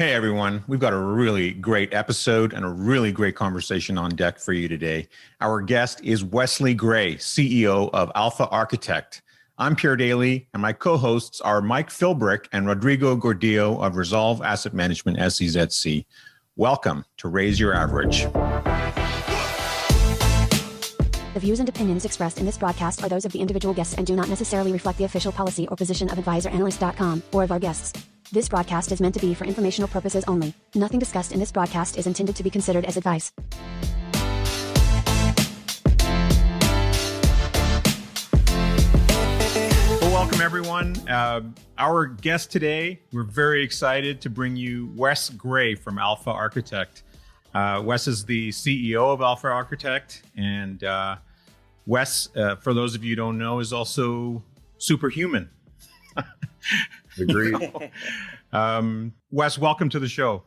Hey everyone, we've got a really great episode and a really great conversation on deck for you today. Our guest is Wesley Gray, CEO of Alpha Architect. I'm Pierre Daly, and my co-hosts are Mike Philbrick and Rodrigo Gordillo of Resolve Asset Management SCZC. Welcome to Raise Your Average. The views and opinions expressed in this broadcast are those of the individual guests and do not necessarily reflect the official policy or position of AdvisorAnalyst.com or of our guests. This broadcast is meant to be for informational purposes only. Nothing discussed in this broadcast is intended to be considered as advice. Well, welcome everyone. Our guest today, we're very excited to bring you Wes Gray from Alpha Architect. Wes is the CEO of Alpha Architect, and Wes, for those of you who don't know, is also superhuman. Agreed. Wes, welcome to the show.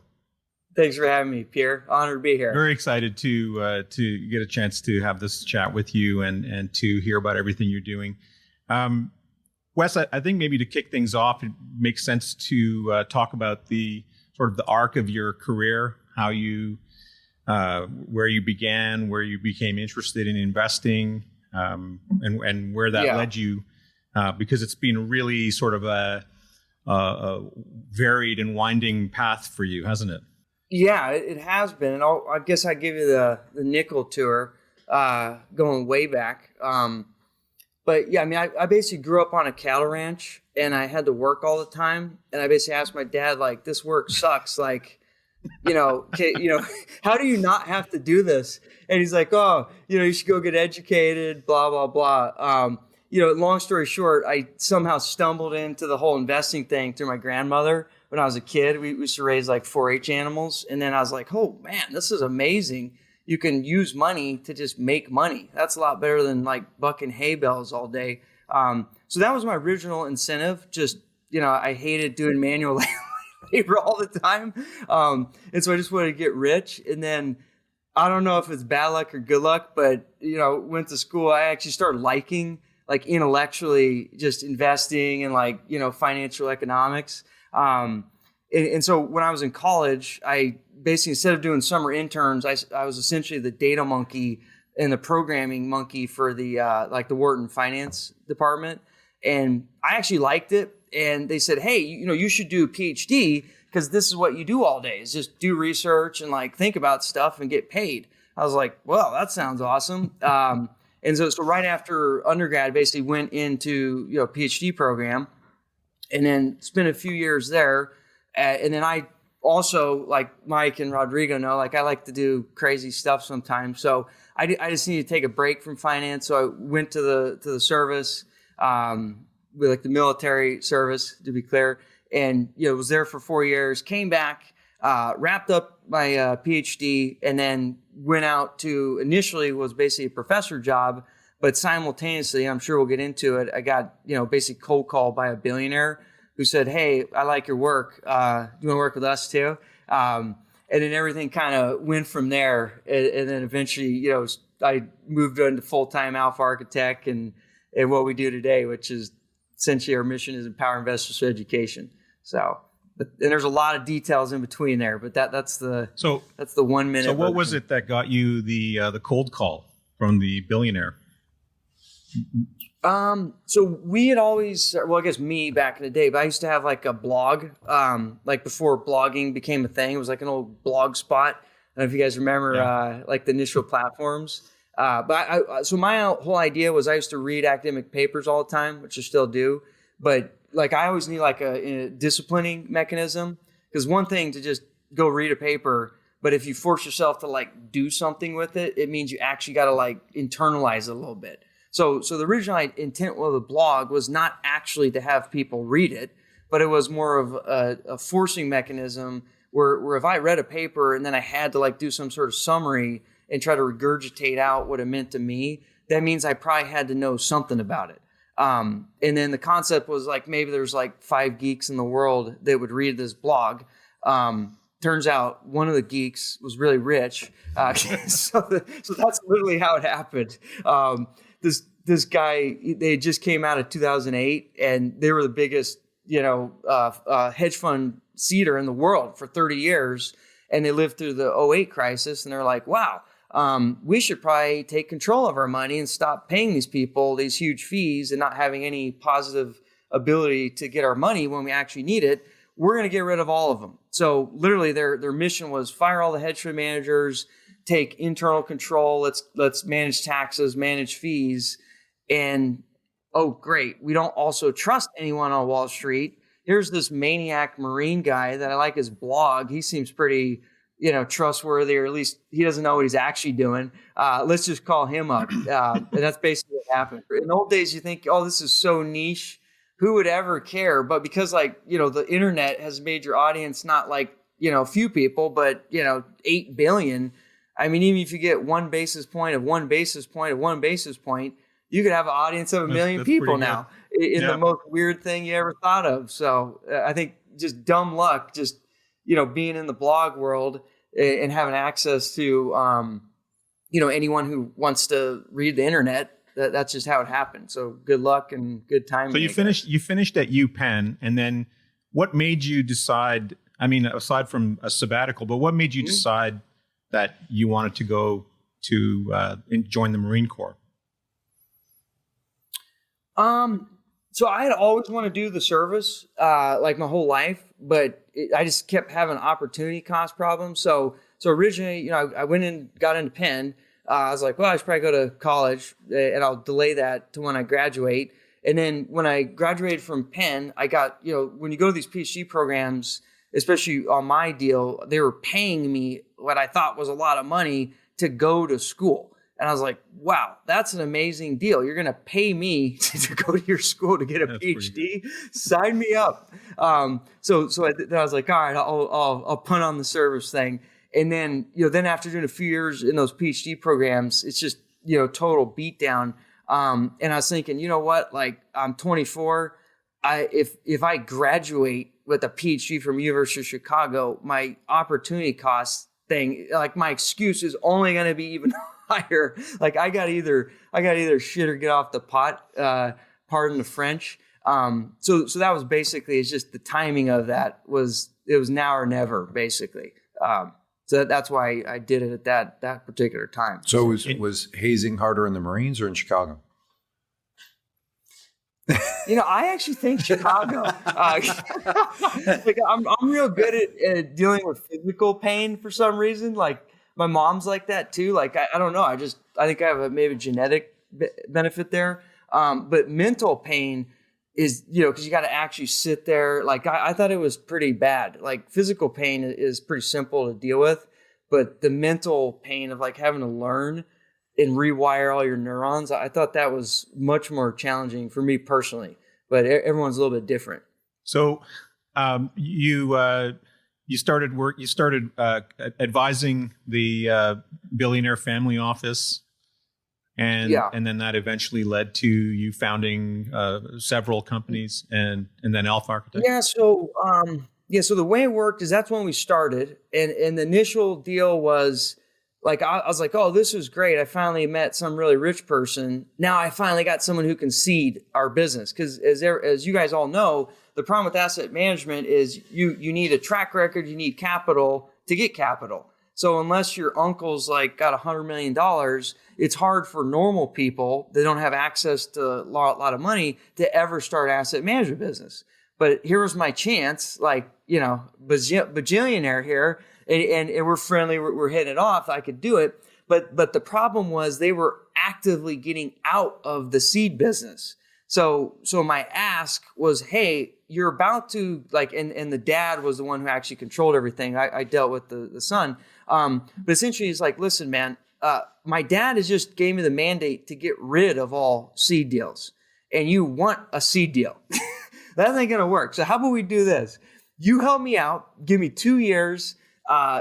Thanks for having me, Pierre. Honored to be here. Very excited to get a chance to have this chat with you and to hear about everything you're doing. Wes, I think maybe to kick things off, it makes sense to talk about the sort of the arc of your career, how you, where you began, where you became interested in investing, and where that led you, because it's been really sort of a varied and winding path for you, hasn't it? Yeah, it has been. And I guess I give you the nickel tour, going way back. But yeah, I mean, I basically grew up on a cattle ranch and I had to work all the time. And I basically asked my dad, like, this work sucks. Like, how do you not have to do this? And he's like, oh, you should go get educated, blah, blah, blah. Long story short, I somehow stumbled into the whole investing thing through my grandmother. When I was a kid, we used to raise like 4-H animals. And then I was like, oh man, this is amazing. You can use money to just make money. That's a lot better than like bucking hay bales all day. So that was my original incentive. Just, I hated doing manual labor all the time. And so I just wanted to get rich. And then I don't know if it's bad luck or good luck, but, went to school. I actually started liking like intellectually just investing and like, financial economics. And so when I was in college, I basically, instead of doing summer interns, I was essentially the data monkey and the programming monkey for the, the Wharton finance department. And I actually liked it. And they said, hey, you should do a PhD because this is what you do all day is just do research and like think about stuff and get paid. I was like, well, that sounds awesome. And so right after undergrad, I basically went into a PhD program and then spent a few years there. And then I also, like Mike and Rodrigo know, like I like to do crazy stuff sometimes. So I just needed to take a break from finance. So I went to the service, with like the military service, to be clear. And, was there for 4 years, came back, wrapped up my PhD, and then went out to, initially was basically a professor job, but simultaneously, I'm sure we'll get into it, I got, basically cold called by a billionaire who said, hey, I like your work. Do you want to work with us too? And then everything kind of went from there. And then eventually, I moved into full-time Alpha Architect and what we do today, which is essentially our mission is empower investors through education. So, and there's a lot of details in between there, but that's the 1 minute. So what was it that got you the cold call from the billionaire? So we had always, well, I guess me back in the day, but I used to have like a blog, like before blogging became a thing. It was like an old blog spot. I don't know if you guys remember, like the initial platforms. So my whole idea was I used to read academic papers all the time, which I still do, but like I always need like a disciplining mechanism, because one thing to just go read a paper, but if you force yourself to like do something with it, it means you actually got to like internalize it a little bit. So the original intent of the blog was not actually to have people read it, but it was more of a forcing mechanism where if I read a paper and then I had to like do some sort of summary and try to regurgitate out what it meant to me, that means I probably had to know something about it. And then the concept was like, maybe there's like 5 geeks in the world that would read this blog. Turns out one of the geeks was really rich. So that's literally how it happened. This guy, they just came out of 2008 and they were the biggest, hedge fund seeder in the world for 30 years. And they lived through the '08 crisis. And they're like, wow, we should probably take control of our money and stop paying these people these huge fees and not having any positive ability to get our money when we actually need it. We're going to get rid of all of them. So literally their mission was fire all the hedge fund managers, take internal control. Let's manage taxes, manage fees. And, oh, great. We don't also trust anyone on Wall Street. Here's this maniac Marine guy that I like his blog. He seems pretty, trustworthy, or at least he doesn't know what he's actually doing. Let's just call him up. And that's basically what happened. In the old days, you think, oh, this is so niche. Who would ever care? But because the internet has made your audience not like, a few people, but, 8 billion. I mean, even if you get 1 basis point of 1 basis point of 1 basis point, you could have an audience of a million people now in the most weird thing you ever thought of. So I think just dumb luck, just, being in the blog world and having access to, anyone who wants to read the internet. That's just how it happened. So good luck and good timing. So you finished at UPenn, and then what made you decide, I mean, aside from a sabbatical, but what made you decide that you wanted to go to join the Marine Corps? So I had always wanted to do the service, like my whole life, but I just kept having opportunity cost problems. So originally, I went and got into Penn. I was like, well, I should probably go to college, and I'll delay that to when I graduate. And then when I graduated from Penn, I got, when you go to these PhD programs, especially on my deal, they were paying me what I thought was a lot of money to go to school. And I was like, wow, that's an amazing deal. You're going to pay me to go to your school to get a PhD? Sign me up. So I was like, all right, I'll punt on the service thing. And then, then after doing a few years in those PhD programs, it's just, total beatdown. And I was thinking, you know what, like I'm 24. If I graduate with a PhD from University of Chicago, my opportunity cost thing, like my excuse is only going to be even higher. Like I got either shit or get off the pot, pardon the French. So that was basically, it's just the timing of that it was now or never basically. So that's why I did it at that particular time. So was hazing harder in the Marines or in Chicago? I actually think Chicago. Like I'm real good at dealing with physical pain for some reason. Like my mom's like that too. Like I don't know. I think I have maybe genetic benefit there. But mental pain is, because you got to actually sit there. Like I thought it was pretty bad. Like physical pain is pretty simple to deal with, but the mental pain of like having to learn and rewire all your neurons, I thought that was much more challenging for me personally. But everyone's a little bit different. So you started advising the billionaire family office. And then that eventually led to you founding several companies and then Alpha Architect. Yeah. So the way it worked is that's when we started, and the initial deal was like I was like, oh, this is great. I finally met some really rich person. Now I finally got someone who can seed our business, because as you guys all know, the problem with asset management is you need a track record, you need capital to get capital. So unless your uncle's like got $100 million, it's hard for normal people that don't have access to a lot of money to ever start asset management business. But here was my chance, like, bajillionaire here, and we're friendly, we're hitting it off. I could do it. But the problem was they were actively getting out of the seed business. So my ask was, hey, you're about to and the dad was the one who actually controlled everything. I dealt with the son. But essentially he's like, listen, man, my dad has just gave me the mandate to get rid of all seed deals, and you want a seed deal. That ain't going to work. So how about we do this? You help me out, give me 2 years.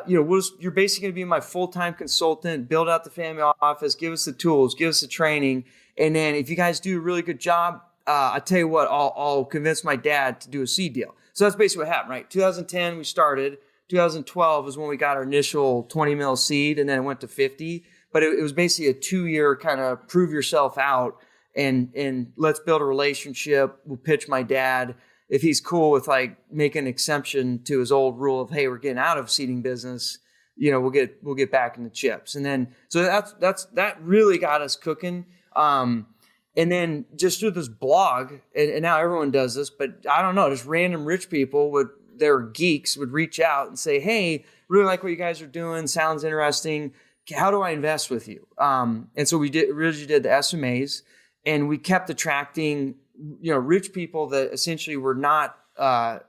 You're basically going to be my full-time consultant, build out the family office, give us the tools, give us the training. And then if you guys do a really good job, I tell you what, I'll convince my dad to do a seed deal. So that's basically what happened, right? 2010, we started. 2012 is when we got our initial 20 mil seed, and then it went to 50. But it was basically a 2-year kind of prove yourself out and let's build a relationship. We'll pitch my dad. if he's cool with like making an exception to his old rule of, hey, we're getting out of seeding business, we'll get back into chips. And then, so that really got us cooking. And then just through this blog, and now everyone does this, but I don't know, just random rich people they're geeks, would reach out and say, hey, really like what you guys are doing. Sounds interesting. How do I invest with you? And so we originally did the SMAs, and we kept attracting, rich people that essentially were not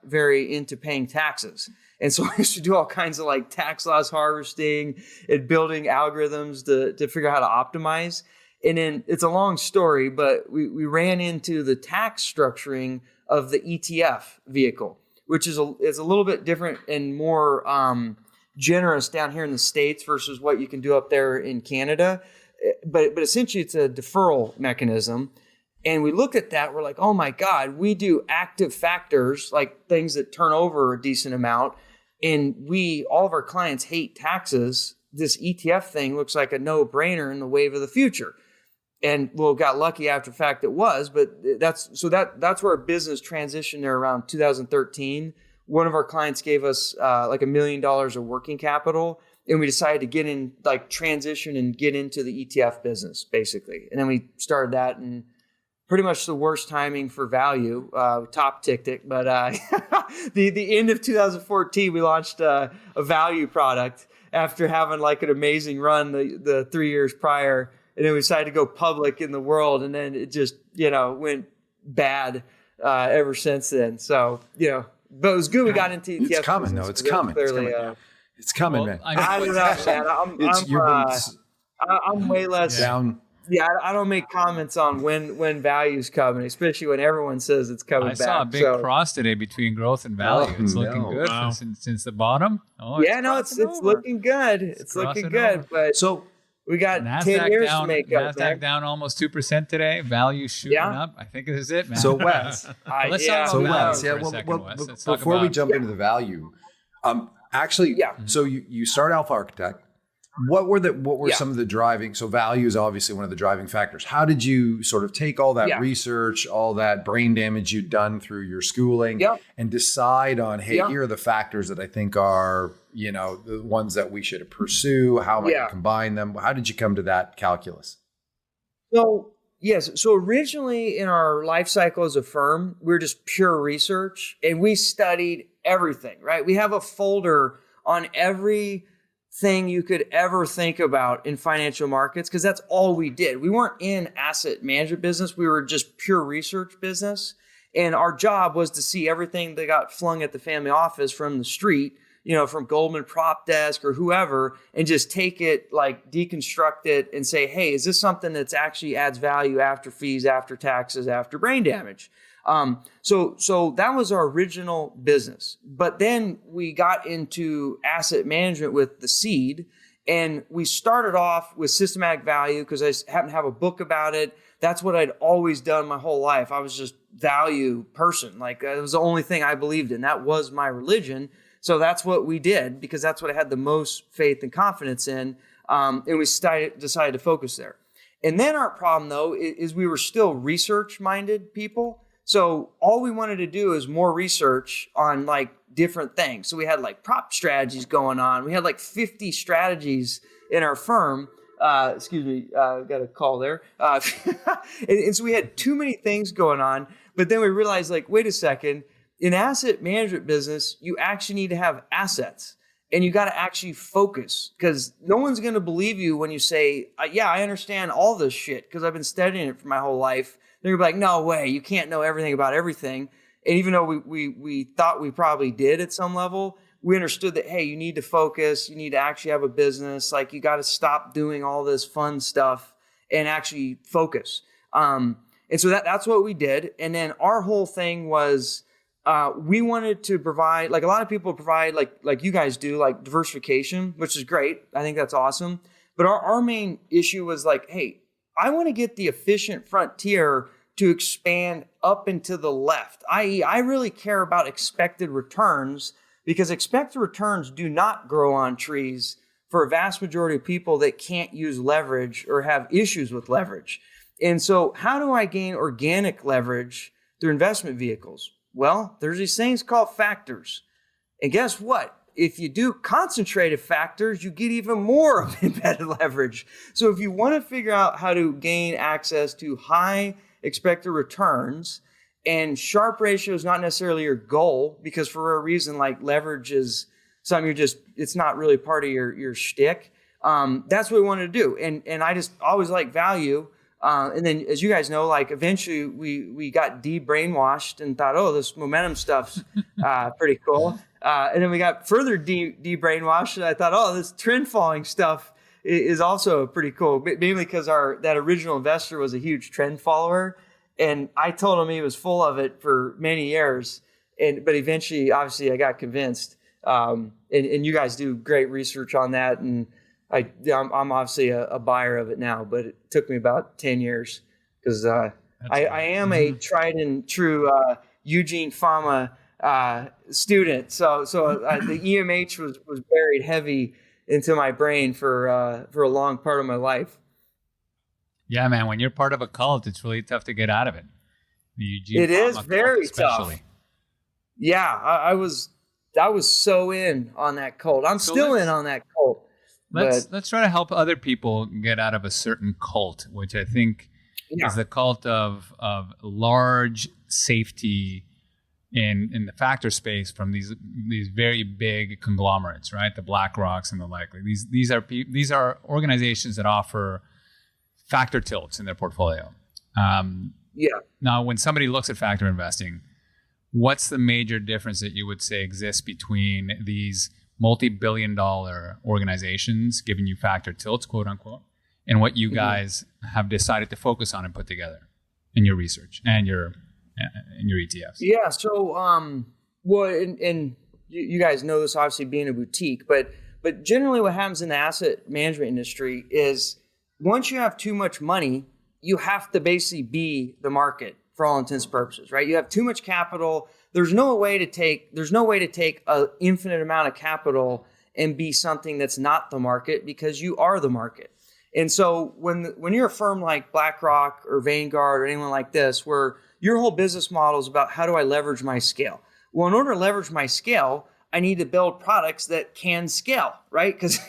very into paying taxes. And so we used to do all kinds of like tax loss harvesting and building algorithms to figure out how to optimize. And then it's a long story, but we ran into the tax structuring of the ETF vehicle, which is a little bit different and more generous down here in the States versus what you can do up there in Canada. But essentially it's a deferral mechanism. And we looked at that, we're like, oh my God, we do active factors, like things that turn over a decent amount. And all of our clients hate taxes. This ETF thing looks like a no-brainer in the wave of the future. And got lucky after the fact it was, but that's where our business transitioned there around 2013. One of our clients gave us like $1 million of working capital, and we decided to get in, like transition and get into the ETF business basically. And then we started that, and pretty much the worst timing for value, top ticked it. But the end of 2014, we launched a value product after having like an amazing run the 3 years prior. And then we decided to go public in the world, and then it just, went bad ever since then. So, but it was good we got into ETFs. It's coming, though. It's coming. Clearly, it's coming, man. I don't know, man. I'm way less down. Yeah, I don't make comments on when value's coming, especially when everyone says it's coming back. I saw a big cross today between growth and value. It's looking good since the bottom. It's looking good. It's looking good. Over. But so we got NASDAQ 10 years down, to make up. NASDAQ down almost 2% today. Value shooting up. I think this is it, man. So Wes, let's talk about value for a second, Wes. Before we jump into the value, so you start Alpha Architect. What were some of the driving? So value is obviously one of the driving factors. How did you sort of take all that research, all that brain damage you'd done through your schooling, and decide on, hey, here are the factors that I think are, the ones that we should pursue. How am I going to combine them? How did you come to that calculus? So originally in our life cycle as a firm, we were just pure research, and we studied everything, right? We have a folder on every thing you could ever think about in financial markets, because that's all we did. We weren't in asset management business. We were just pure research business. And our job was to see everything that got flung at the family office from the street, from Goldman Prop Desk or whoever, and just take it, like deconstruct it and say, hey, is this something that's actually adds value after fees, after taxes, after brain damage? So that was our original business. But then we got into asset management with the seed, and we started off with systematic value because I happen to have a book about it. That's what I'd always done my whole life. I was just value person. Like it was the only thing I believed in. That was my religion. So that's what we did because that's what I had the most faith and confidence in. And we decided to focus there. And then our problem though is we were still research minded people. So all we wanted to do is more research on like different things. So we had like prop strategies going on. We had like 50 strategies in our firm. Excuse me, got a call there. And so we had too many things going on. But then we realized like, wait a second, in asset management business, you actually need to have assets. And you got to actually focus because no one's going to believe you when you say, yeah, I understand all this shit because I've been studying it for my whole life. They're gonna be like, no way, you can't know everything about everything. And even though we thought we probably did at some level, we understood that, hey, you need to focus. You need to actually have a business. Like you got to stop doing all this fun stuff and actually focus. And so that's what we did. And then our whole thing was we wanted to provide, like a lot of people provide, like you guys do, like diversification, which is great. I think that's awesome. But our main issue was like, hey, I want to get the efficient frontier to expand up and to the left, i.e., I really care about expected returns because expected returns do not grow on trees for a vast majority of people that can't use leverage or have issues with leverage. And so how do I gain organic leverage through investment vehicles? Well, there's these things called factors. And guess what? If you do concentrated factors, you get even more of embedded leverage. So if you want to figure out how to gain access to high expected returns, and Sharpe ratio is not necessarily your goal, because for a reason like leverage is something it's not really part of your shtick. That's what we wanted to do. And I just always like value. And then, as you guys know, like eventually we got de-brainwashed and thought, oh, this momentum stuff's pretty cool. And then we got further de-brainwashed, and I thought, oh, this trend following stuff is also pretty cool. Mainly because that original investor was a huge trend follower, and I told him he was full of it for many years. But eventually, obviously, I got convinced. And you guys do great research on that, and I'm obviously a buyer of it now, but it took me about 10 years because I am a tried and true Eugene Fama student. So the EMH was buried heavy into my brain for a long part of my life. Yeah, man. When you're part of a cult, it's really tough to get out of it. The Eugene Fama is very especially. tough. Yeah, I was so in on that cult. I'm still in on that cult. Let's try to help other people get out of a certain cult, which I think is the cult of large safety in the factor space from these very big conglomerates, right? The BlackRocks and the like. These are organizations that offer factor tilts in their portfolio. Now, when somebody looks at factor investing, what's the major difference that you would say exists between these multi-billion-dollar organizations giving you factor tilts, quote unquote, and what you guys have decided to focus on and put together in your research and your ETFs? Yeah. So, and you guys know this, obviously being a boutique, but generally what happens in the asset management industry is once you have too much money, you have to basically be the market for all intents and purposes, right? You have too much capital. There's no way to take an infinite amount of capital and be something that's not the market, because you are the market. And so when you're a firm like BlackRock or Vanguard or anyone like this, where your whole business model is about how do I leverage my scale? Well, in order to leverage my scale, I need to build products that can scale, right? Because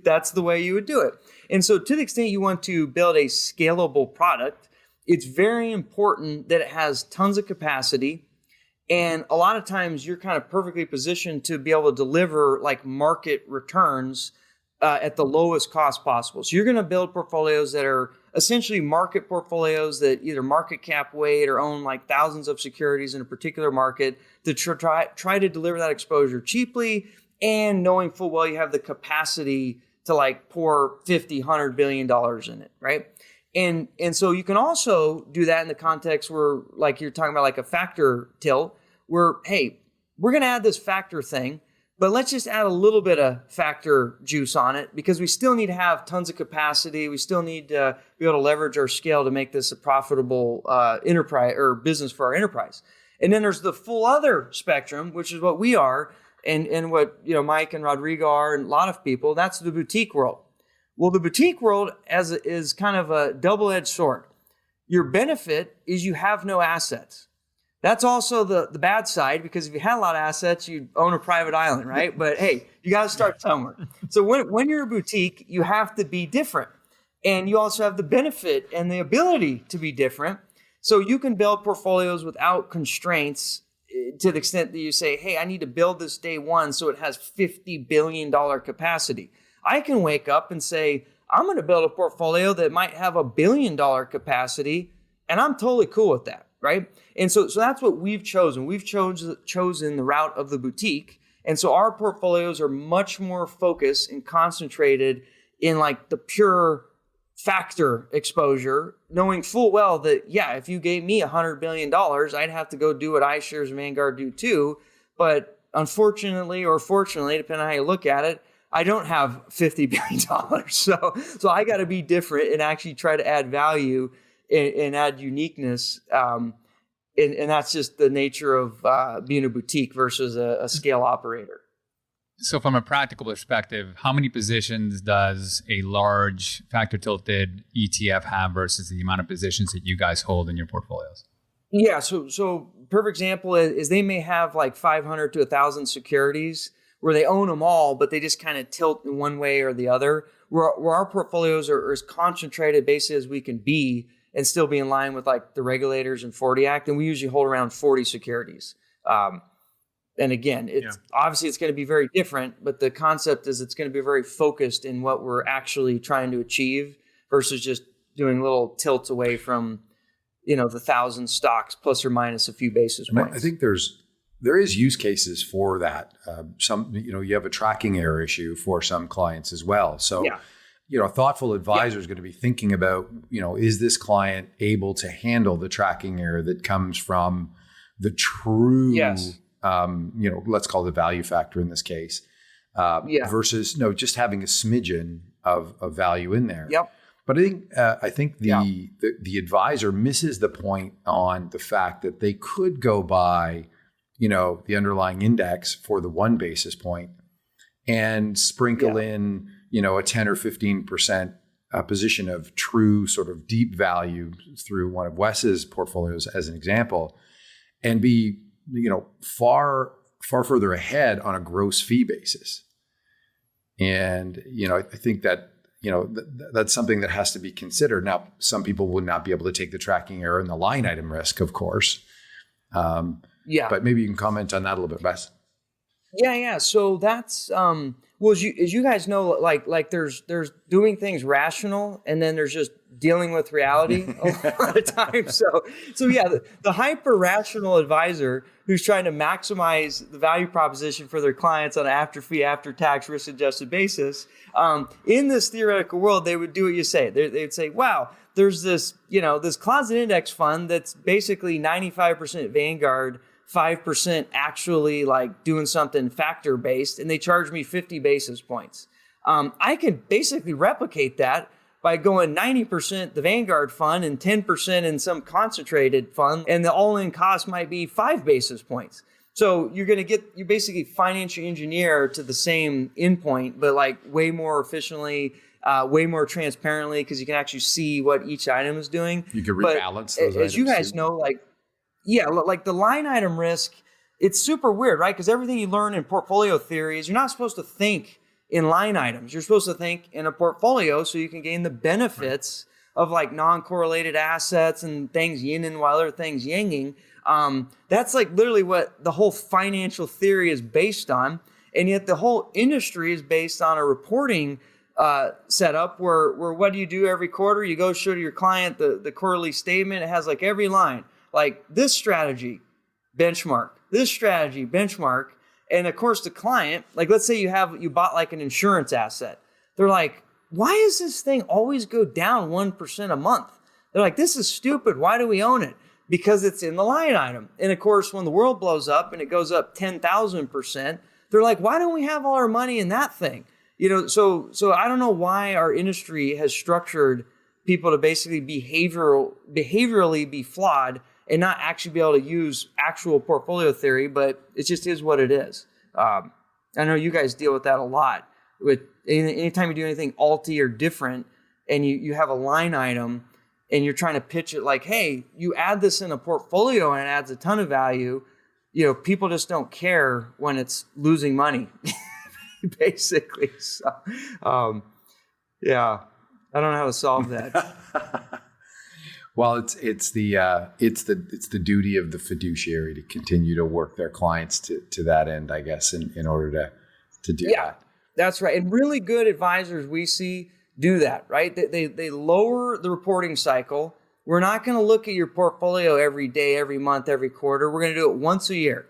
that's the way you would do it. And so to the extent you want to build a scalable product, it's very important that it has tons of capacity. And a lot of times you're kind of perfectly positioned to be able to deliver like market returns at the lowest cost possible. So you're going to build portfolios that are essentially market portfolios that either market cap weight or own like thousands of securities in a particular market to try to deliver that exposure cheaply, and knowing full well you have the capacity to like pour $50-100 billion in it, right? And so you can also do that in the context where, like you're talking about, like a factor tilt, where, hey, we're going to add this factor thing, but let's just add a little bit of factor juice on it, because we still need to have tons of capacity. We still need to be able to leverage our scale to make this a profitable enterprise or business for our enterprise. And then there's the full other spectrum, which is what we are, and what Mike and Rodrigo are, and a lot of people. That's the boutique world. Well, the boutique world is kind of a double-edged sword. Your benefit is you have no assets. That's also the bad side, because if you had a lot of assets, you'd own a private island, right? But hey, you got to start somewhere. So when you're a boutique, you have to be different. And you also have the benefit and the ability to be different. So you can build portfolios without constraints, to the extent that you say, hey, I need to build this day one so it has $50 billion capacity. I can wake up and say, I'm going to build a portfolio that might have $1 billion capacity, and I'm totally cool with that, right? And so that's what we've chosen. We've chosen the route of the boutique. And so our portfolios are much more focused and concentrated in like the pure factor exposure, knowing full well that, yeah, if you gave me $100 billion, I'd have to go do what iShares and Vanguard do too. But unfortunately, or fortunately, depending on how you look at it, I don't have $50 billion. So I got to be different and actually try to add value and add uniqueness. And that's just the nature of being a boutique versus a scale operator. So from a practical perspective, how many positions does a large factor tilted ETF have versus the amount of positions that you guys hold in your portfolios? Yeah, so perfect example is they may have like 500 to 1,000 securities where they own them all, but they just kind of tilt in one way or the other, where our portfolios are as concentrated basically as we can be and still be in line with like the regulators and 40 Act. And we usually hold around 40 securities. And again, obviously it's going to be very different, but the concept is it's going to be very focused in what we're actually trying to achieve versus just doing little tilts away from, the 1,000 stocks plus or minus a few basis points. I think there is use cases for that. You have a tracking error issue for some clients as well. So, a thoughtful advisor is going to be thinking about, is this client able to handle the tracking error that comes from the true, let's call it the value factor in this case, versus just having a smidgen of value in there. Yep. But I think the advisor misses the point on the fact that they could go by, the underlying index for the 1 basis point and sprinkle in, a 10 or 15% position of true sort of deep value through one of Wes's portfolios as an example, and be, far further ahead on a gross fee basis. And, I think that, that's something that has to be considered. Now, some people would not be able to take the tracking error and the line item risk, of course. But maybe you can comment on that a little bit, Wes. Yeah. So that's well, as you guys know, like there's doing things rational, and then there's just dealing with reality a lot of times. So yeah, the hyper rational advisor who's trying to maximize the value proposition for their clients on an after fee, after tax, risk adjusted basis. In this theoretical world, they would do what you say. They'd say, wow, there's this, this closet index fund that's basically 95% Vanguard, 5% actually like doing something factor based, and they charge me 50 basis points. I can basically replicate that by going 90% the Vanguard fund and 10% in some concentrated fund, and the all-in cost might be 5 basis points. So you basically financial engineer to the same endpoint, but like way more efficiently, way more transparently, because you can actually see what each item is doing. You can rebalance those items. As you guys know, like the line item risk, it's super weird, right? Because everything you learn in portfolio theory is you're not supposed to think in line items. You're supposed to think in a portfolio so you can gain the benefits of like non-correlated assets and things yin while other things yanging. That's like literally what the whole financial theory is based on. And yet the whole industry is based on a reporting setup where what do you do every quarter? You go show to your client the quarterly statement. It has like every line, like this strategy, benchmark, this strategy, benchmark. And of course the client, like let's say you bought like an insurance asset. They're like, why does this thing always go down 1% a month? They're like, this is stupid. Why do we own it? Because it's in the line item. And of course, when the world blows up and it goes up 10,000%, they're like, why don't we have all our money in that thing? So I don't know why our industry has structured people to basically behaviorally be flawed and not actually be able to use actual portfolio theory, but it just is what it is. I know you guys deal with that a lot. With anytime you do anything alty or different, and you have a line item, and you're trying to pitch it like, hey, you add this in a portfolio and it adds a ton of value. People just don't care when it's losing money, basically. So, I don't know how to solve that. Well, it's the duty of the fiduciary to continue to work their clients to that end, I guess, in order to do that. That's right. And really good advisors we see do that, right? They lower the reporting cycle. We're not going to look at your portfolio every day, every month, every quarter. We're going to do it once a year.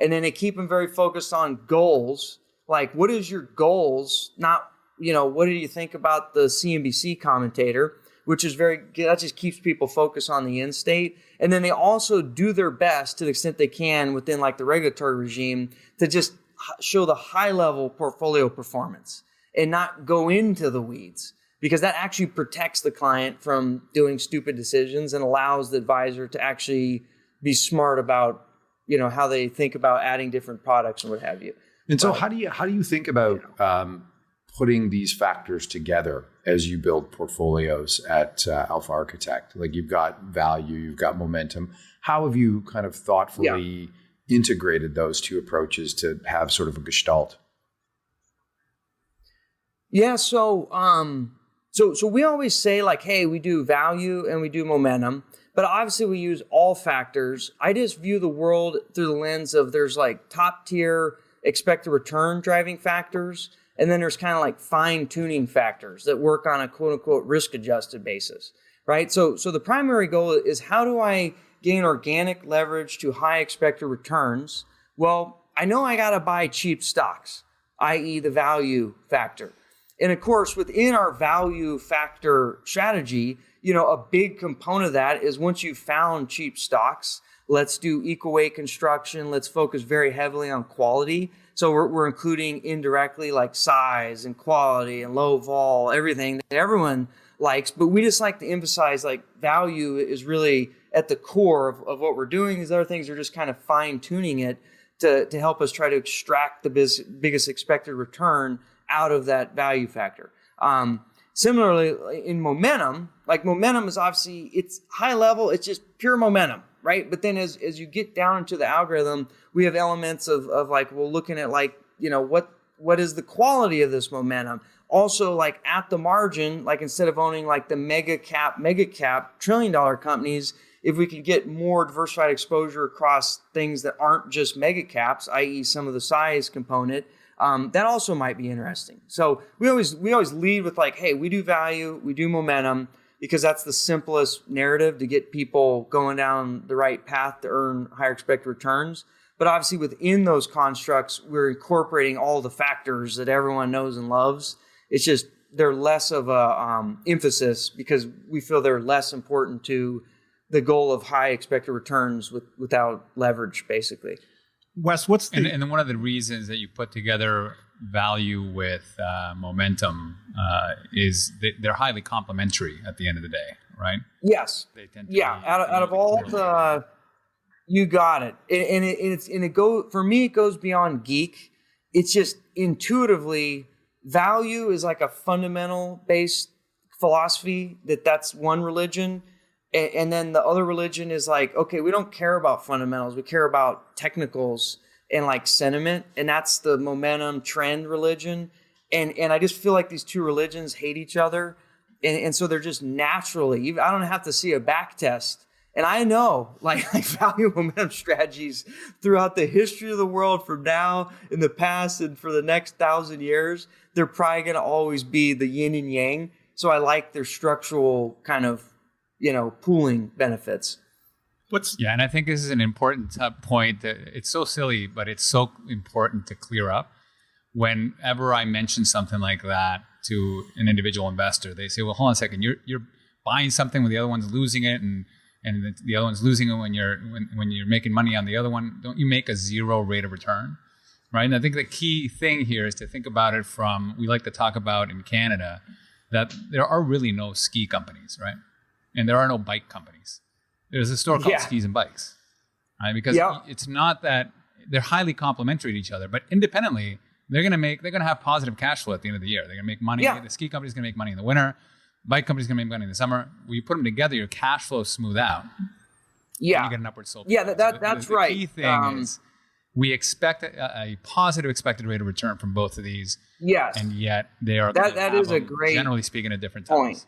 And then they keep them very focused on goals. Like, what is your goals? Not, what do you think about the CNBC commentator, which is that just keeps people focused on the end state. And then they also do their best to the extent they can within like the regulatory regime to just show the high level portfolio performance and not go into the weeds, because that actually protects the client from doing stupid decisions and allows the advisor to actually be smart about, how they think about adding different products and what have you. And so how do you think about putting these factors together as you build portfolios at Alpha Architect? Like you've got value, you've got momentum. How have you kind of thoughtfully integrated those two approaches to have sort of a gestalt? Yeah, so we always say like, hey, we do value and we do momentum, but obviously we use all factors. I just view the world through the lens of there's like top tier expected return driving factors, and then there's kind of like fine tuning factors that work on a quote unquote risk adjusted basis, right? So the primary goal is how do I gain organic leverage to high expected returns? Well, I know I got to buy cheap stocks, i.e. the value factor. And of course, within our value factor strategy, a big component of that is once you've found cheap stocks, let's do equal weight construction. Let's focus very heavily on quality. So we're including indirectly like size and quality and low vol, everything that everyone likes. But we just like to emphasize like value is really at the core of what we're doing. These other things are just kind of fine tuning it to help us try to extract the biggest expected return out of that value factor. Similarly, in momentum, like momentum is obviously, it's high level, it's just pure momentum, right? But then as you get down into the algorithm, we have elements of like, we're looking at like, what is the quality of this momentum? Also like at the margin, like instead of owning like the mega cap $1 trillion companies, if we could get more diversified exposure across things that aren't just mega caps, i.e. some of the size component, that also might be interesting. So we always lead with like, hey, we do value, we do momentum, because that's the simplest narrative to get people going down the right path to earn higher expected returns. But obviously within those constructs, we're incorporating all the factors that everyone knows and loves. It's just they're less of a emphasis because we feel they're less important to the goal of high expected returns without leverage, basically. Wes, what's the... And then one of the reasons that you put together value with momentum is they're highly complementary at the end of the day, right? Yes. They tend to out of all the... You got it. For me, it goes beyond geek. It's just intuitively, value is like a fundamental based philosophy that's one religion. And then the other religion is like, okay, we don't care about fundamentals. We care about technicals and like sentiment. And that's the momentum trend religion. And I just feel like these two religions hate each other. And so they're just naturally, I don't have to see a back test. And I know like value momentum strategies throughout the history of the world from now in the past and for the next 1,000 years, they're probably going to always be the yin and yang. So I like their structural kind of, pooling benefits. And I think this is an important point that it's so silly, but it's so important to clear up. Whenever I mention something like that to an individual investor, they say, well, hold on a second, you're buying something when the other one's losing it and the other one's losing it when you're making money on the other one. Don't you make a zero rate of return, right? And I think the key thing here is to think about it from, we like to talk about in Canada, that there are really no ski companies, right? And there are no bike companies. There's a store called Skis and Bikes, right? Because it's not that they're highly complementary to each other, but independently, they're going to have positive cash flow at the end of the year. They're going to make money. The ski company's going to make money in the winter. Bike company's going to make money in the summer. When you put them together, your cash flow smooth out. Yeah. And you get an upward slope. Yeah, that's right. The key thing is we expect a positive expected rate of return from both of these. Yes. And yet they are that is a great, generally speaking, at different point. times.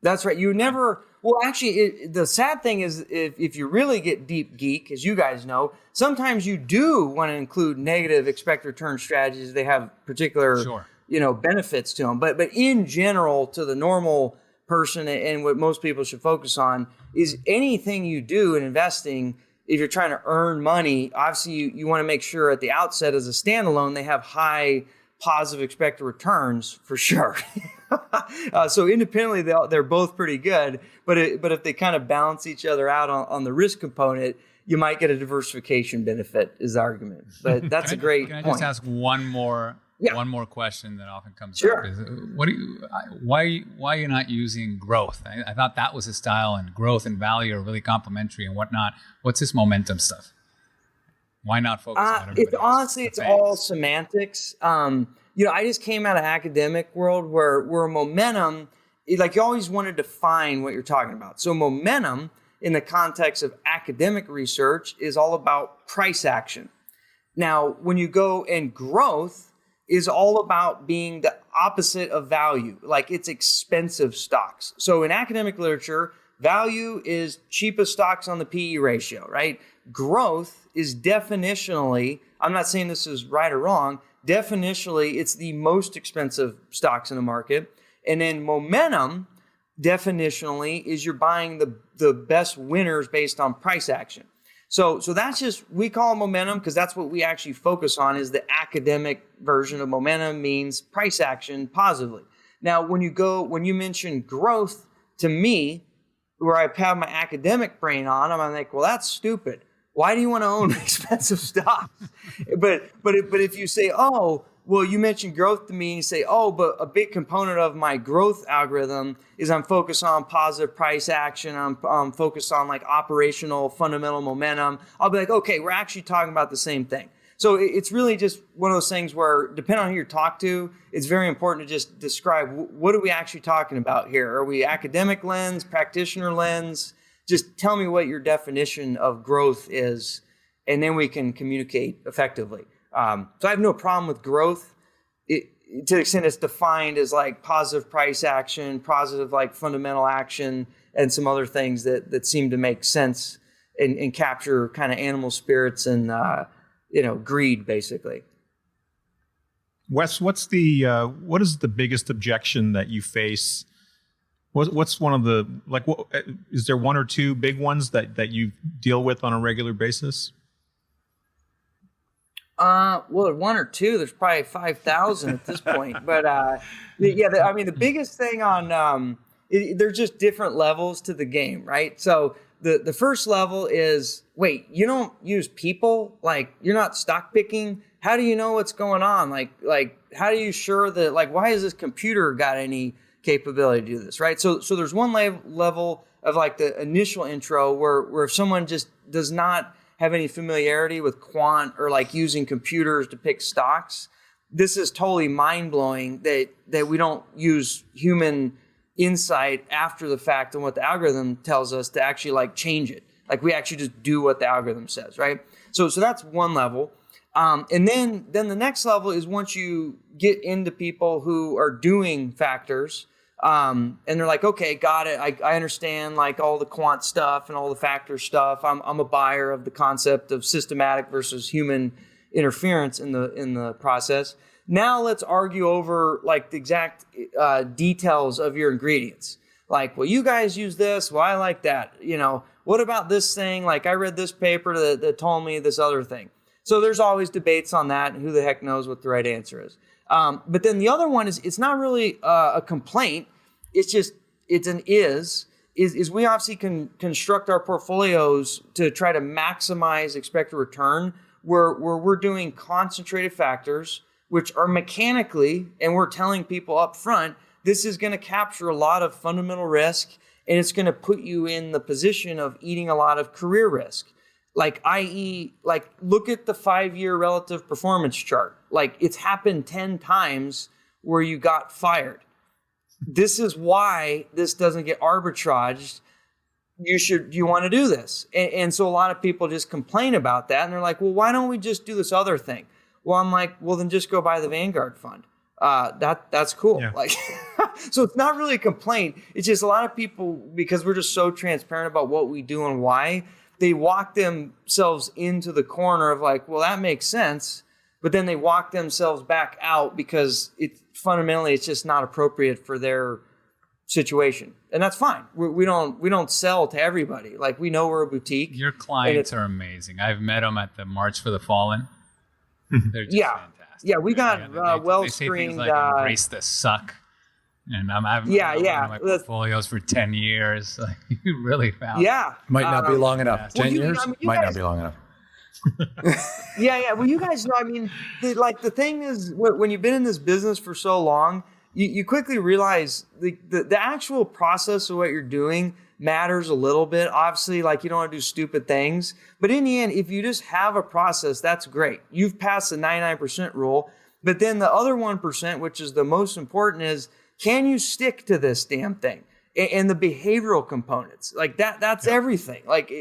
That's right. You never, well, actually, the sad thing is if you really get deep geek, as you guys know, sometimes you do want to include negative expected return strategies. They have particular, benefits to them. But in general, to the normal person and what most people should focus on is anything you do in investing, if you're trying to earn money, obviously you want to make sure at the outset as a standalone, they have high positive expected returns for sure. So independently, they're both pretty good. But if they kind of balance each other out on the risk component, you might get a diversification benefit is the argument. But that's a great point. Can I just ask one more question that often comes up? Is, why are you not using growth? I thought that was a style, and growth and value are really complementary and whatnot. What's this momentum stuff? Why not focus on everybody else? Honestly, it's all semantics. I just came out of academic world where momentum, like you always want to define what you're talking about. So momentum in the context of academic research is all about price action. Now, when you go and growth is all about being the opposite of value, like it's expensive stocks. So in academic literature, value is cheapest stocks on the PE ratio, right? Growth is definitionally, I'm not saying this is right or wrong, definitionally, it's the most expensive stocks in the market. And then momentum, definitionally, is you're buying the best winners based on price action. So that's just, we call it momentum because that's what we actually focus on, is the academic version of momentum means price action positively. Now, when you mention growth, to me, where I have my academic brain on, I'm like, well, that's stupid. Why do you want to own expensive stocks? But if you say, oh, well, you mentioned growth to me, and you say, oh, but a big component of my growth algorithm is I'm focused on positive price action. I'm focused on like operational fundamental momentum. I'll be like, okay, we're actually talking about the same thing. So it's really just one of those things where, depending on who you talk to, it's very important to just describe what are we actually talking about here? Are we academic lens, practitioner lens? Just tell me what your definition of growth is, and then we can communicate effectively. So I have no problem with growth to the extent it's defined as like positive price action, positive like fundamental action, and some other things that seem to make sense and capture kind of animal spirits and greed, basically. Wes, what is the biggest objection that you face? What's one of the, is there one or two big ones that you deal with on a regular basis? Well, one or two, there's probably 5,000 at this point. But the biggest thing on, there's just different levels to the game, right? So the first level is, wait, you don't use people? Like, you're not stock picking? How do you know what's going on? Like how do you sure that, like, why has this computer got any capability to do this, right? So there's one level of like the initial intro where if someone just does not have any familiarity with quant or like using computers to pick stocks, this is totally mind-blowing that we don't use human insight after the fact and what the algorithm tells us to actually like change it. Like we actually just do what the algorithm says, right? So that's one level. And then the next level is once you get into people who are doing factors, and they're like, okay, got it. I understand like all the quant stuff and all the factor stuff. I'm a buyer of the concept of systematic versus human interference in the process. Now let's argue over like the exact details of your ingredients. Like, well, you guys use this. Well, I like that. What about this thing? Like, I read this paper that told me this other thing. So there's always debates on that, and who the heck knows what the right answer is. But then the other one is, it's not really a complaint. It's just, it's an is we obviously can construct our portfolios to try to maximize expected return where we're doing concentrated factors, which are mechanically, and we're telling people up front, this is going to capture a lot of fundamental risk, and it's going to put you in the position of eating a lot of career risk. Like, i.e., like, look at the 5-year relative performance chart. Like, it's happened 10 times where you got fired. This is why this doesn't get arbitraged. You want to do this. And so a lot of people just complain about that. And they're like, well, why don't we just do this other thing? Well, I'm like, well, then just go buy the Vanguard fund. That's cool. Yeah. Like, so it's not really a complaint. It's just a lot of people, because we're just so transparent about what we do and why, they walk themselves into the corner of like, well, that makes sense. But then they walk themselves back out because fundamentally it's just not appropriate for their situation. And that's fine. We don't sell to everybody. Like, we know we're a boutique. Your clients are amazing. I've met them at the March for the Fallen. They're just fantastic. Yeah, we got well screened. They say things like, embrace the suck. And I've been in my portfors for 10 years. Like, you really found it. Might not be long enough. 10 years? Might not be long enough. Well, you guys know, I mean, the thing is, when you've been in this business for so long, you quickly realize the actual process of what you're doing matters a little bit. Obviously, like, you don't want to do stupid things. But in the end, if you just have a process, that's great. You've passed the 99% rule. But then the other 1%, which is the most important, is can you stick to this damn thing? And the behavioral components, like that's everything. Like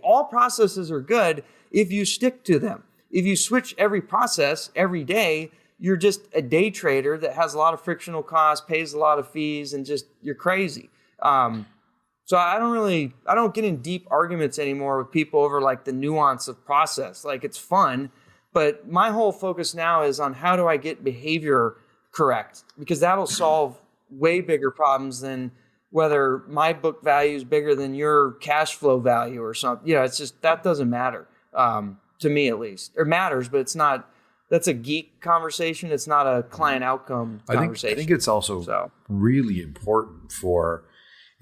all processes are good if you stick to them. If you switch every process every day, you're just a day trader that has a lot of frictional costs, pays a lot of fees, and just you're crazy. So I don't get in deep arguments anymore with people over like the nuance of process. Like it's fun, but my whole focus now is on how do I get behavior correct, because that'll solve way bigger problems than whether my book value is bigger than your cash flow value or something. It's just, that doesn't matter, to me at least. It matters, but it's not, that's a geek conversation. It's not a client outcome conversation. I think it's also really important for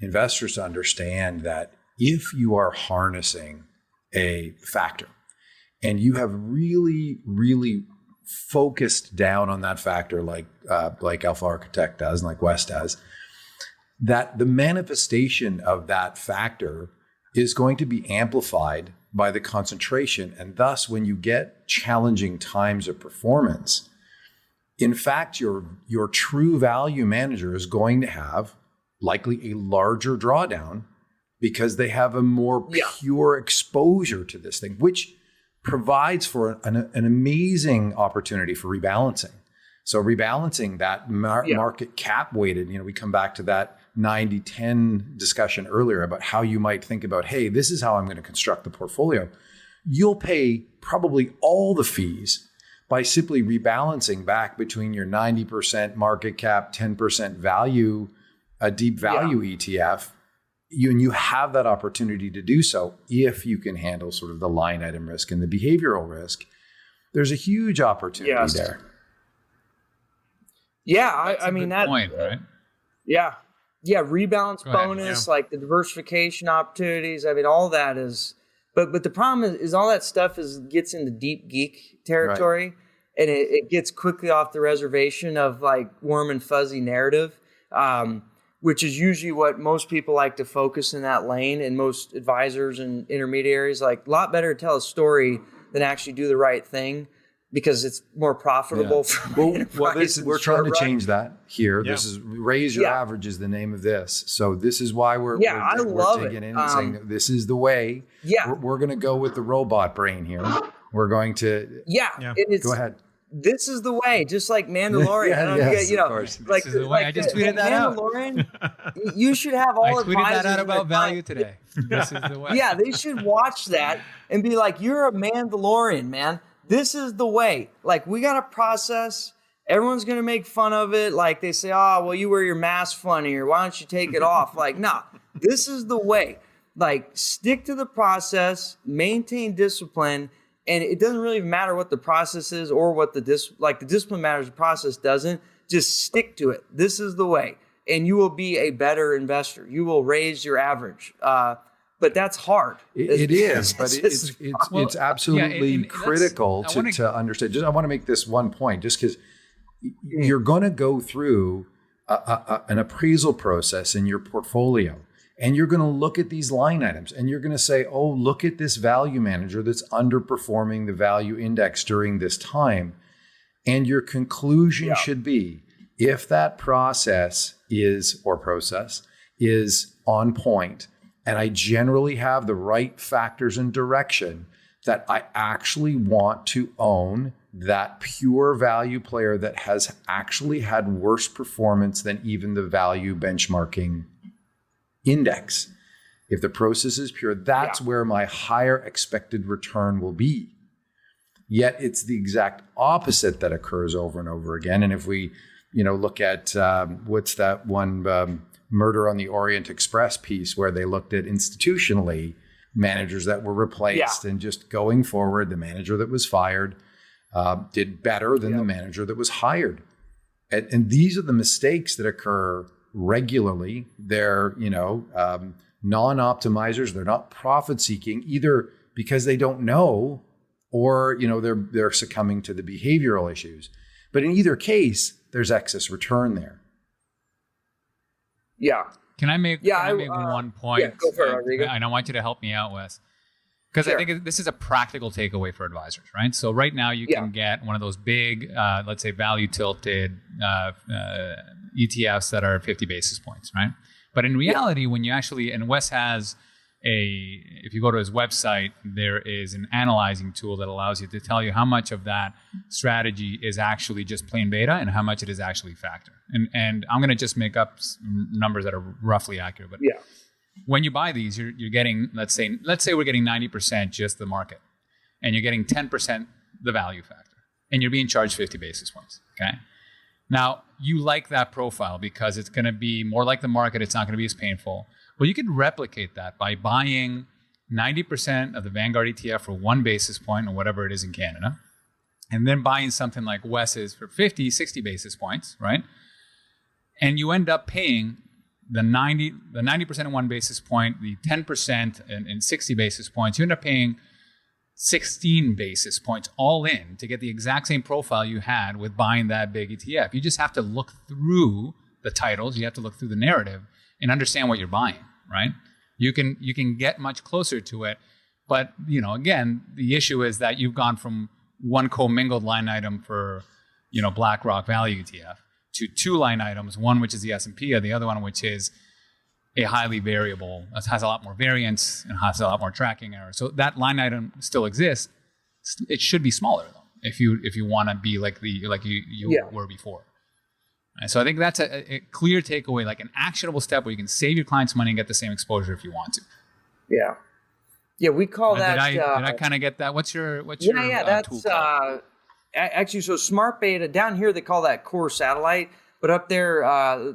investors to understand that if you are harnessing a factor and you have really, really focused down on that factor like Alpha Architect does and like Wes does, that the manifestation of that factor is going to be amplified by the concentration. And thus, when you get challenging times of performance, in fact, your true value manager is going to have likely a larger drawdown because they have a more pure exposure to this thing, which provides for an amazing opportunity for rebalancing. So rebalancing that market cap weighted, we come back to that 90-10 discussion earlier about how you might think about, hey, this is how I'm going to construct the portfolio. You'll pay probably all the fees by simply rebalancing back between your 90% market cap, 10% value, a deep value ETF. You have that opportunity to do so if you can handle sort of the line item risk and the behavioral risk. There's a huge opportunity there. Yeah, I mean that point, right? Yeah, rebalance bonus, like the diversification opportunities. I mean, all that is, but the problem is all that stuff gets into deep geek territory, and it gets quickly off the reservation of like warm and fuzzy narrative, which is usually what most people like to focus in that lane, and most advisors and intermediaries like a lot better to tell a story than actually do the right thing, because it's more profitable. We're trying to change that here. Yeah. This is raise your average is the name of this. So this is why we're taking in and saying this is the way. Yeah, we're going to go with the robot brain here. We're going to go ahead. This is the way, just like Mandalorian. Like this is the way. I just tweeted that Mandalorian, out. You should have all advisors. I tweeted that out about value today. This is the way. Yeah, they should watch that and be like, "You're a Mandalorian, man. This is the way." Like, we got a process. Everyone's going to make fun of it. Like, they say, "Oh, well, you wear your mask funny, or why don't you take it off?" Like, nah, this is the way. Like, stick to the process, maintain discipline. And it doesn't really matter what the process is or what the discipline matters, the process doesn't. Just stick to it. This is the way. And you will be a better investor. You will raise your average. But that's hard. It is, but it's absolutely critical to understand. I want to make this one point, just because you're going to go through an appraisal process in your portfolio. And you're going to look at these line items and you're going to say, oh, look at this value manager that's underperforming the value index during this time. And your conclusion should be, if that process is on point, and I generally have the right factors and direction, that I actually want to own that pure value player that has actually had worse performance than even the value benchmarking index. If the process is pure, that's where my higher expected return will be. Yet it's the exact opposite that occurs over and over again. And if we, look at what's that one Murder on the Orient Express piece where they looked at institutionally managers that were replaced and just going forward, the manager that was fired did better than the manager that was hired. And these are the mistakes that occur regularly. They're, non-optimizers. They're not profit seeking, either because they don't know or, they're succumbing to the behavioral issues. But in either case, there's excess return there. Yeah. Can I make one point? Yeah, go for it, Rodrigo. And I want you to help me out, Wes. Because I think this is a practical takeaway for advisors, right? So right now you can get one of those big, let's say value tilted ETFs that are 50 basis points, right? But in reality, when you actually, and Wes has if you go to his website, there is an analyzing tool that allows you to tell you how much of that strategy is actually just plain beta and how much it is actually factor. And I'm going to just make up numbers that are roughly accurate, but when you buy these, you're getting, let's say we're getting 90% just the market, and you're getting 10% the value factor, and you're being charged 50 basis points. Okay. Now you like that profile because it's going to be more like the market. It's not going to be as painful. Well, you could replicate that by buying 90% of the Vanguard ETF for 1 basis point or whatever it is in Canada, and then buying something like Wes's for 50, 60 basis points, right? And you end up paying the 90% in 1 basis point, the 10% in 60 basis points. You end up paying 16 basis points all in to get the exact same profile you had with buying that big ETF. You just have to look through the titles. You have to look through the narrative and understand what you're buying, right? You can get much closer to it. But, again, the issue is that you've gone from one commingled line item for, BlackRock Value ETF to 2 line items, one which is the S&P, or the other one which is a highly variable, has a lot more variance and has a lot more tracking error. So that line item still exists. It should be smaller though, if you want to be like you were before. And so I think that's a clear takeaway, like an actionable step where you can save your clients money and get the same exposure if you want to. Yeah. Yeah, we call that. Did I kind of get that? What's your that's tool called? Actually, so smart beta down here they call that core satellite, but up there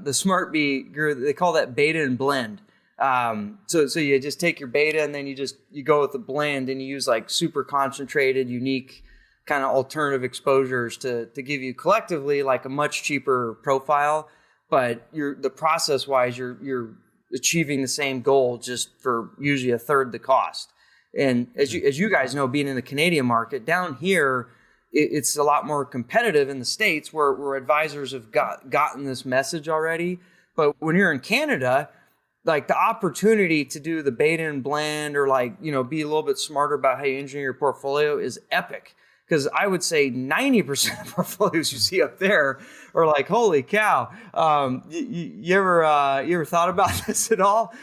the smart beta they call that beta and blend. So you just take your beta and then you go with the blend and you use like super concentrated, unique kind of alternative exposures to give you collectively like a much cheaper profile, but the process wise you're achieving the same goal just for usually a third the cost. And as you guys know, being in the Canadian market down here, it's a lot more competitive in the States where advisors have gotten this message already. But when you're in Canada, like the opportunity to do the beta and blend or be a little bit smarter about how you engineer your portfolio is epic. Because I would say 90% of portfolios you see up there are like, holy cow. You ever thought about this at all?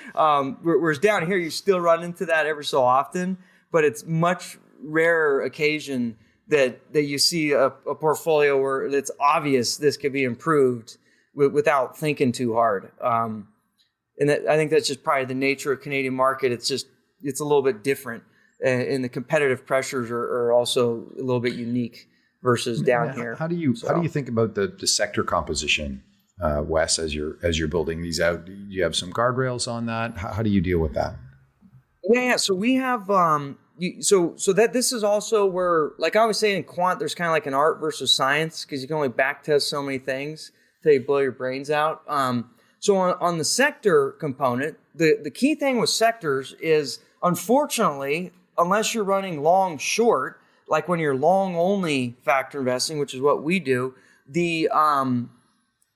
Whereas down here, you still run into that every so often, but it's much rarer occasion that you see a portfolio where it's obvious this could be improved without thinking too hard. And I think that's just probably the nature of Canadian market. It's a little bit different. And the competitive pressures are also a little bit unique versus down here. How do you think about the sector composition, Wes, as you're building these out? Do you have some guardrails on that? How do you deal with that? Yeah. So we have so that this is also where, like I was saying in quant, there's kind of like an art versus science because you can only backtest so many things till you blow your brains out. So on the sector component, the key thing with sectors is, unfortunately, unless you're running long short, like when you're long only factor investing, which is what we do, the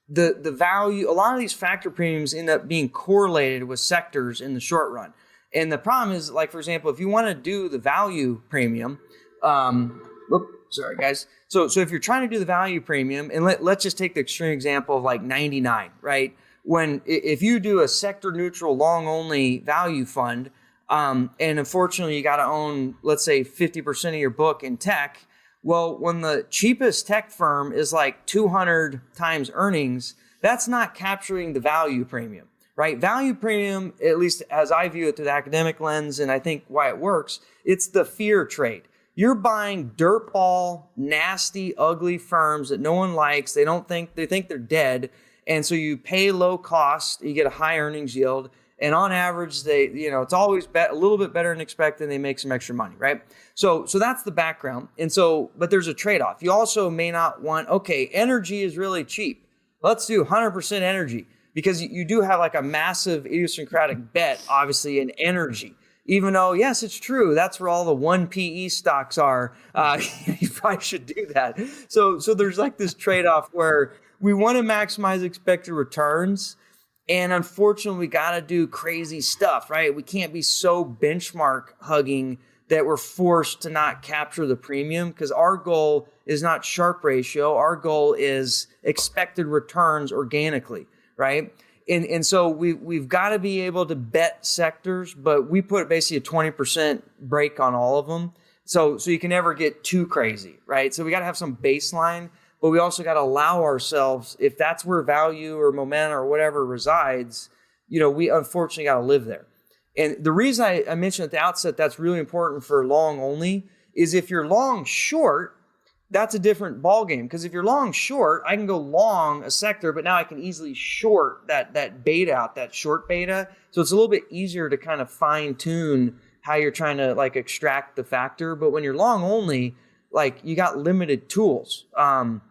value, a lot of these factor premiums end up being correlated with sectors in the short run. And the problem is, like, for example, if you want to do the value premium, sorry guys. So if you're trying to do the value premium, and let's just take the extreme example of like 99, right? If you do a sector neutral long only value fund, and unfortunately you got to own, let's say 50% of your book in tech. Well, when the cheapest tech firm is like 200 times earnings, that's not capturing the value premium, right? Value premium, at least as I view it through the academic lens, and I think why it works, it's the fear trade. You're buying dirtball, nasty, ugly firms that no one likes. They think they're dead. And so you pay low cost, you get a high earnings yield. And on average, it's always a little bit better than expected. And they make some extra money, right? So that's the background. And so, but there's a trade-off. You also may not want, okay, energy is really cheap. Let's do 100% energy, because you do have like a massive idiosyncratic bet, obviously, in energy. Even though, yes, it's true, that's where all the 1 PE stocks are. You probably should do that. So there's like this trade-off where we want to maximize expected returns. And unfortunately, we got to do crazy stuff, right? We can't be so benchmark hugging that we're forced to not capture the premium, because our goal is not Sharpe ratio. Our goal is expected returns organically, right? And so we've got to be able to bet sectors, but we put basically a 20% break on all of them. So you can never get too crazy, right? So we got to have some baseline, but we also got to allow ourselves, if that's where value or momentum or whatever resides, we unfortunately got to live there. And the reason I mentioned at the outset that's really important for long only is if you're long short, that's a different ballgame. Because if you're long short, I can go long a sector, but now I can easily short that beta out, that short beta. So it's a little bit easier to kind of fine tune how you're trying to like extract the factor. But when you're long only, like you got limited tools. And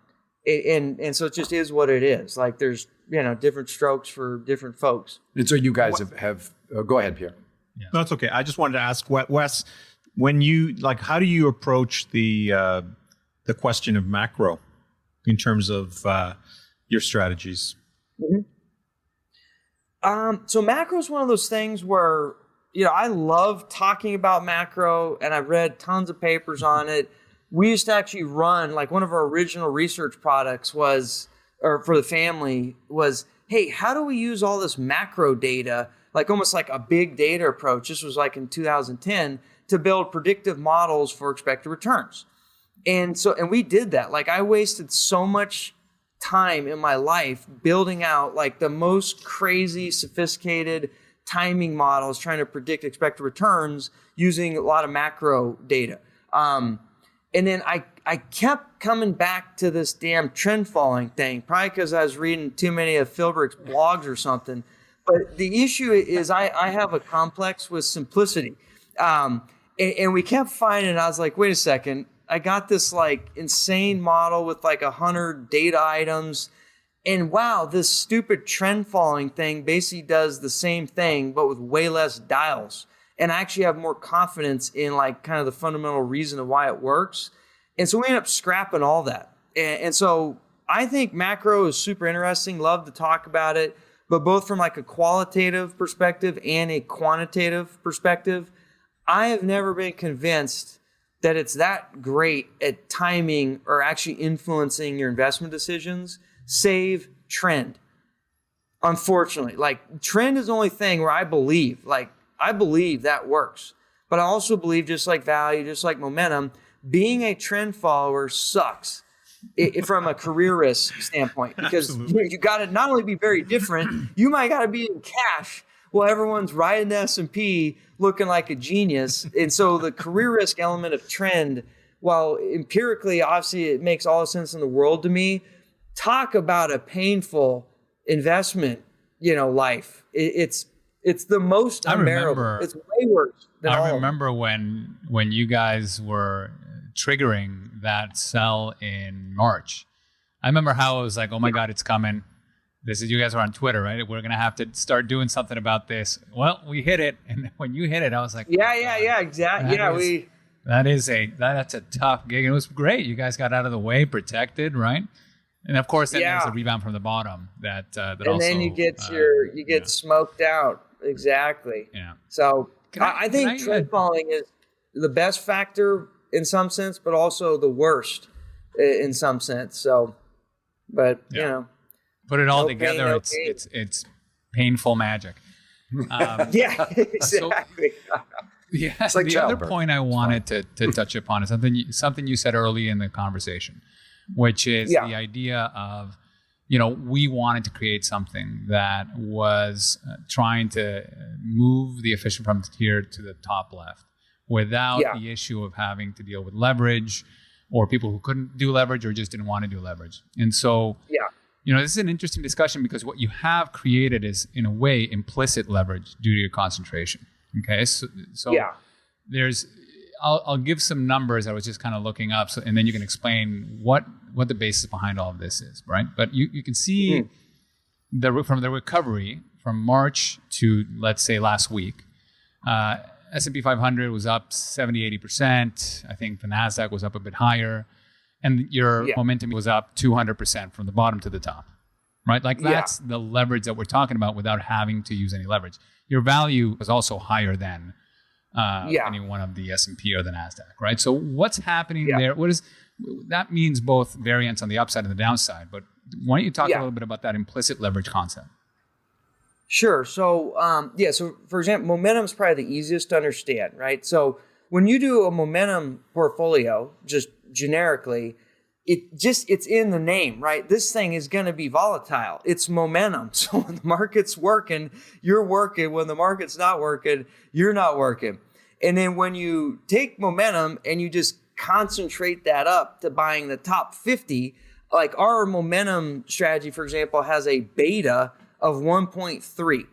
so it just is what it is. Like there's, different strokes for different folks. And so you guys have go ahead, Pierre. Yeah. No, it's okay. I just wanted to ask Wes, when you how do you approach the question of macro in terms of your strategies? Mm-hmm. So macro is one of those things where, I love talking about macro, and I've read tons of papers on it. We used to actually run, like one of our original research products was, or for the family was, hey, how do we use all this macro data, like almost like a big data approach? This was like in 2010 to build predictive models for expected returns. And we did that. Like I wasted so much time in my life building out like the most crazy, sophisticated timing models, trying to predict expected returns using a lot of macro data. And then I kept coming back to this damn trend following thing, probably because I was reading too many of Philbrick's blogs or something. But the issue is I have a complex with simplicity. And we kept finding, I was like, wait a second, I got this like insane model with like 100 data items. And wow, this stupid trend following thing basically does the same thing, but with way less dials. And I actually have more confidence in like kind of the fundamental reason of why it works. And so we end up scrapping all that. And so I think macro is super interesting. Love to talk about it, but both from like a qualitative perspective and a quantitative perspective, I have never been convinced that it's that great at timing or actually influencing your investment decisions, save trend. Unfortunately, like trend is the only thing where I believe that works. But I also believe, just like value, just like momentum, being a trend follower sucks from a career risk standpoint, because you got to not only be very different, you might got to be in cash while everyone's riding the S&P looking like a genius. And so the career risk element of trend, while empirically, obviously, it makes all the sense in the world to me, talk about a painful investment, life. It's the most unbearable. It's way worse than all. I remember when you guys were triggering that sell in March. I remember how it was like, oh my God, it's coming. This is, you guys are on Twitter, right? We're going to have to start doing something about this. Well, we hit it. And when you hit it, I was like, yeah, exactly. That's a tough gig. And it was great. You guys got out of the way, protected, right? And of course, then there's a rebound from the bottom that and also. And then you get smoked out. Exactly. Yeah. So I think trend following is the best factor in some sense, but also the worst in some sense. So, but put it all together, it's painful magic. Yeah, exactly. It's like the other point I wanted to touch upon is something you said early in the conversation, which is the idea of, we wanted to create something that was trying to move the efficient frontier to the top left without the issue of having to deal with leverage or people who couldn't do leverage or just didn't want to do leverage. And so, this is an interesting discussion because what you have created is, in a way, implicit leverage due to your concentration. Okay, so there's, I'll give some numbers I was just kind of looking up, and then you can explain what the basis behind all of this is, right? But you can see from the recovery from March to, let's say, last week, S&P 500 was up 70-80%. I think the NASDAQ was up a bit higher. And your momentum was up 200% from the bottom to the top, right? Like that's the leverage that we're talking about without having to use any leverage. Your value was also higher than any one of the S&P or the NASDAQ, right? So what's happening there? That means both variance on the upside and the downside, but why don't you talk a little bit about that implicit leverage concept? Sure. So, so for example, momentum is probably the easiest to understand, right? So when you do a momentum portfolio, just generically, it's in the name, right? This thing is going to be volatile. It's momentum. So when the market's working, you're working. When the market's not working, you're not working. And then when you take momentum and you just concentrate that up to buying the top 50, like our momentum strategy, for example, has a beta of 1.3,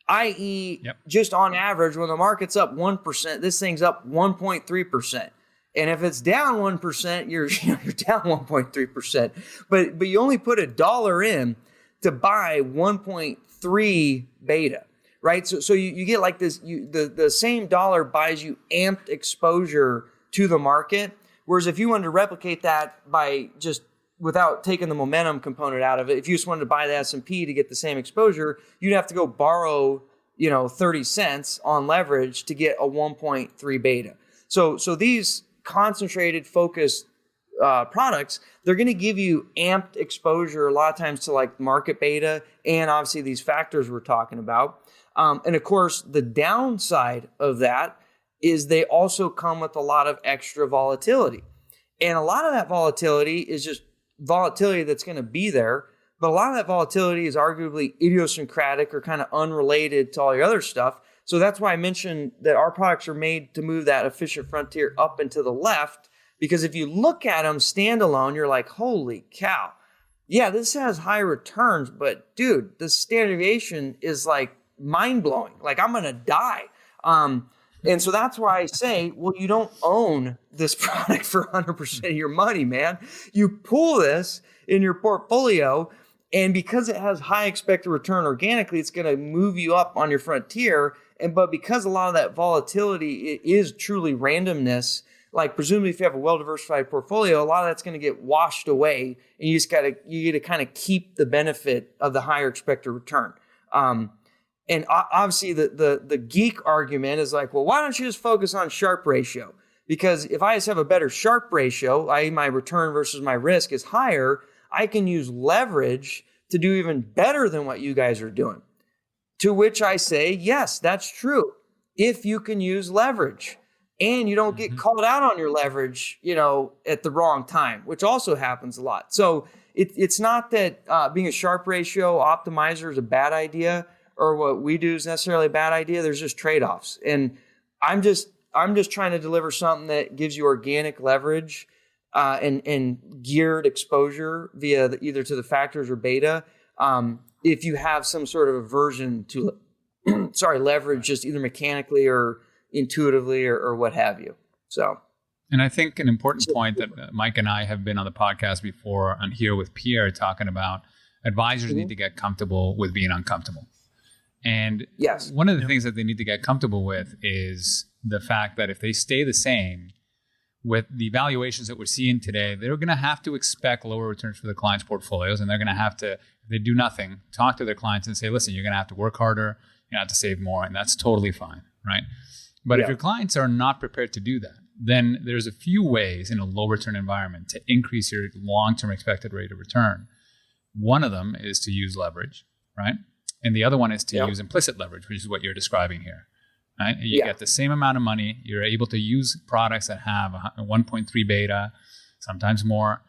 i.e. just on average, when the market's up 1%, this thing's up 1.3%. And if it's down 1%, you're down 1.3%. But you only put $1 in to buy 1.3 beta, right? So you get like this. The same dollar buys you amped exposure to the market. Whereas if you wanted to replicate that by just without taking the momentum component out of it, if you just wanted to buy the S&P to get the same exposure, you'd have to go borrow 30 cents on leverage to get a 1.3 beta. So these concentrated, focused products, they're going to give you amped exposure a lot of times to like market beta and obviously these factors we're talking about. And of course, the downside of that is they also come with a lot of extra volatility. And a lot of that volatility is just volatility that's going to be there. But a lot of that volatility is arguably idiosyncratic or kind of unrelated to all your other stuff. So that's why I mentioned that our products are made to move that efficient frontier up and to the left, because if you look at them standalone, you're like, holy cow. Yeah, this has high returns, but dude, the standard deviation is like mind blowing. Like I'm going to die. And so that's why I say, well, you don't own this product for 100% of your money, man. You pool this in your portfolio, and because it has high expected return organically, it's going to move you up on your frontier. But because a lot of that volatility is truly randomness, like presumably if you have a well-diversified portfolio, a lot of that's going to get washed away, and you get to kind of keep the benefit of the higher expected return. And obviously the geek argument is like, well, why don't you just focus on Sharpe ratio? Because if I just have a better Sharpe ratio, i.e. my return versus my risk is higher, I can use leverage to do even better than what you guys are doing. To which I say, yes, that's true. If you can use leverage and you don't get called out on your leverage, at the wrong time, which also happens a lot. So it's not that being a Sharpe ratio optimizer is a bad idea, or what we do is necessarily a bad idea. There's just trade-offs. And I'm just trying to deliver something that gives you organic leverage and geared exposure via either to the factors or beta. If you have some sort of aversion to, leverage just either mechanically or intuitively or what have you. So. And I think an important point that Mike and I have been on the podcast before and here with Pierre talking about advisors need to get comfortable with being uncomfortable. And one of the things that they need to get comfortable with is the fact that if they stay the same with the valuations that we're seeing today, they're going to have to expect lower returns for their clients' portfolios. And they're going to have to, if they do nothing, talk to their clients and say, listen, you're going to have to work harder. You're going to have to save more. And that's totally fine, right? But if your clients are not prepared to do that, then there's a few ways in a low return environment to increase your long-term expected rate of return. One of them is to use leverage, right? And the other one is to use implicit leverage, which is what you're describing here. Right? You get the same amount of money. You're able to use products that have a 1.3 beta, sometimes more,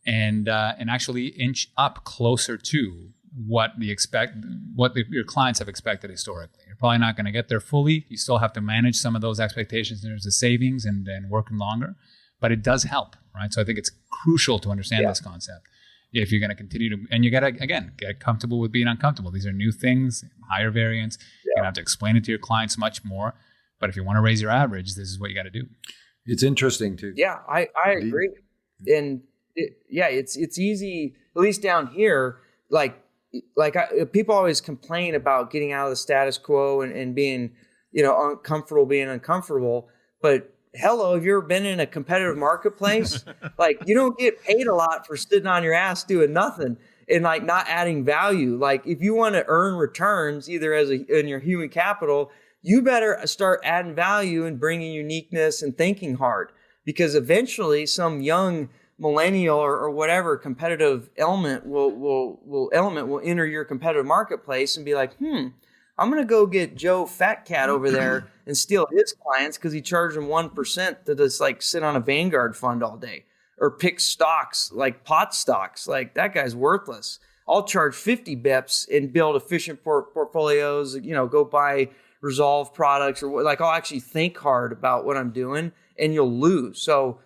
and actually inch up closer to what your clients have expected historically. You're probably not going to get there fully. You still have to manage some of those expectations in terms of savings and working longer, but it does help, right? So I think it's crucial to understand this concept. If you're going to continue to, and you got to, again, get comfortable with being uncomfortable. These are new things, higher variance. You're going to have to explain it to your clients much more. But if you want to raise your average, this is what you got to do. It's interesting too. Yeah, I agree. And it's easy, at least down here, people always complain about getting out of the status quo and being, uncomfortable being uncomfortable. But hello, have you ever been in a competitive marketplace? Like, you don't get paid a lot for sitting on your ass doing nothing and not adding value. Like, if you want to earn returns either in your human capital, you better start adding value and bringing uniqueness and thinking hard, because eventually some young millennial or whatever competitive element will enter your competitive marketplace and be like, I'm going to go get Joe Fat Cat over there and steal his clients because he charged them 1% to just like sit on a Vanguard fund all day or pick stocks like pot stocks. Like, that guy's worthless. I'll charge 50 bips and build efficient portfolios, go buy Resolve products, or like, I'll actually think hard about what I'm doing, and you'll lose. So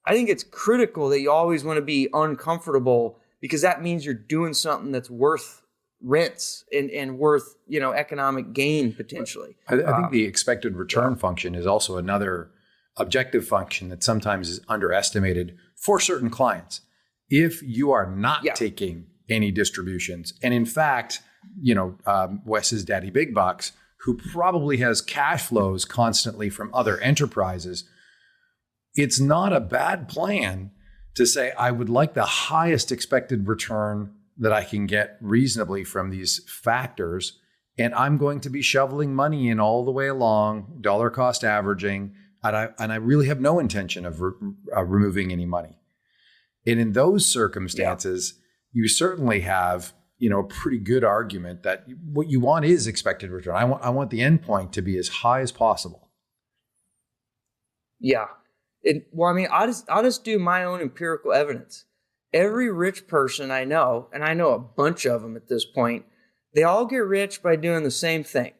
I think it's critical that you always want to be uncomfortable, because that means you're doing something that's worth rents and worth, economic gain potentially. I think the expected return function is also another objective function that sometimes is underestimated for certain clients. If you are not taking any distributions, and in fact, Wes's daddy Big Bucks, who probably has cash flows constantly from other enterprises, it's not a bad plan to say, I would like the highest expected return that I can get reasonably from these factors, and I'm going to be shoveling money in all the way along, dollar cost averaging, and I really have no intention of removing any money. And in those circumstances, you certainly have a pretty good argument that what you want is expected return. I want the endpoint to be as high as possible. Yeah. I'll just do my own empirical evidence. Every rich person I know, and I know a bunch of them at this point, they all get rich by doing the same thing.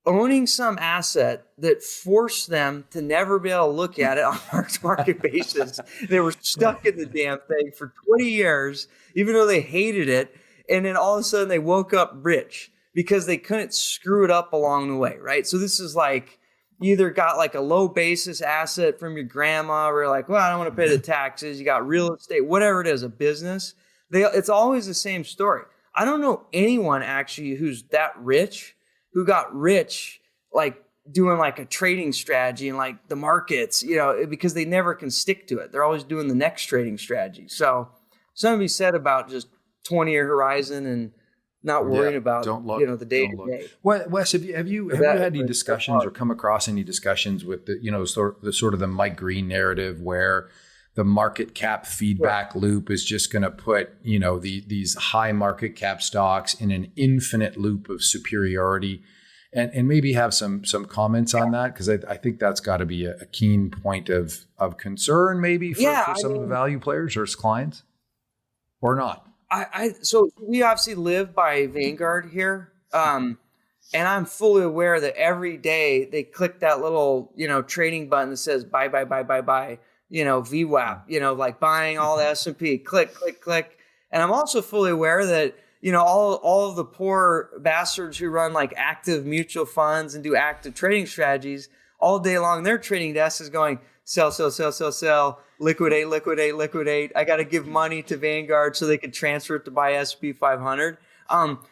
Owning some asset that forced them to never be able to look at it on a market basis. They were stuck in the damn thing for 20 years, even though they hated it. And then all of a sudden they woke up rich because they couldn't screw it up along the way, right? So this is like, you either got like a low basis asset from your grandma, or like, well, I don't want to pay the taxes. You got real estate, whatever it is, a business. It's always the same story. I don't know anyone actually who's that rich, who got rich like doing like a trading strategy and like the markets, because they never can stick to it. They're always doing the next trading strategy. So something to be said about just 20-year horizon and not worrying about the day to day. Wes, have you had any discussions or come across any discussions with the Mike Green narrative, where the market cap feedback loop is just going to put these high market cap stocks in an infinite loop of superiority, and maybe have some comments on that, because I think that's got to be a keen point of concern maybe for some of the value players or clients, or not. So we obviously live by Vanguard here. And I'm fully aware that every day they click that little, trading button that says buy, VWAP, like buying all the S&P, click. And I'm also fully aware that, all of the poor bastards who run like active mutual funds and do active trading strategies all day long, their trading desk is going, sell, liquidate. I got to give money to Vanguard so they could transfer it to buy S&P 500.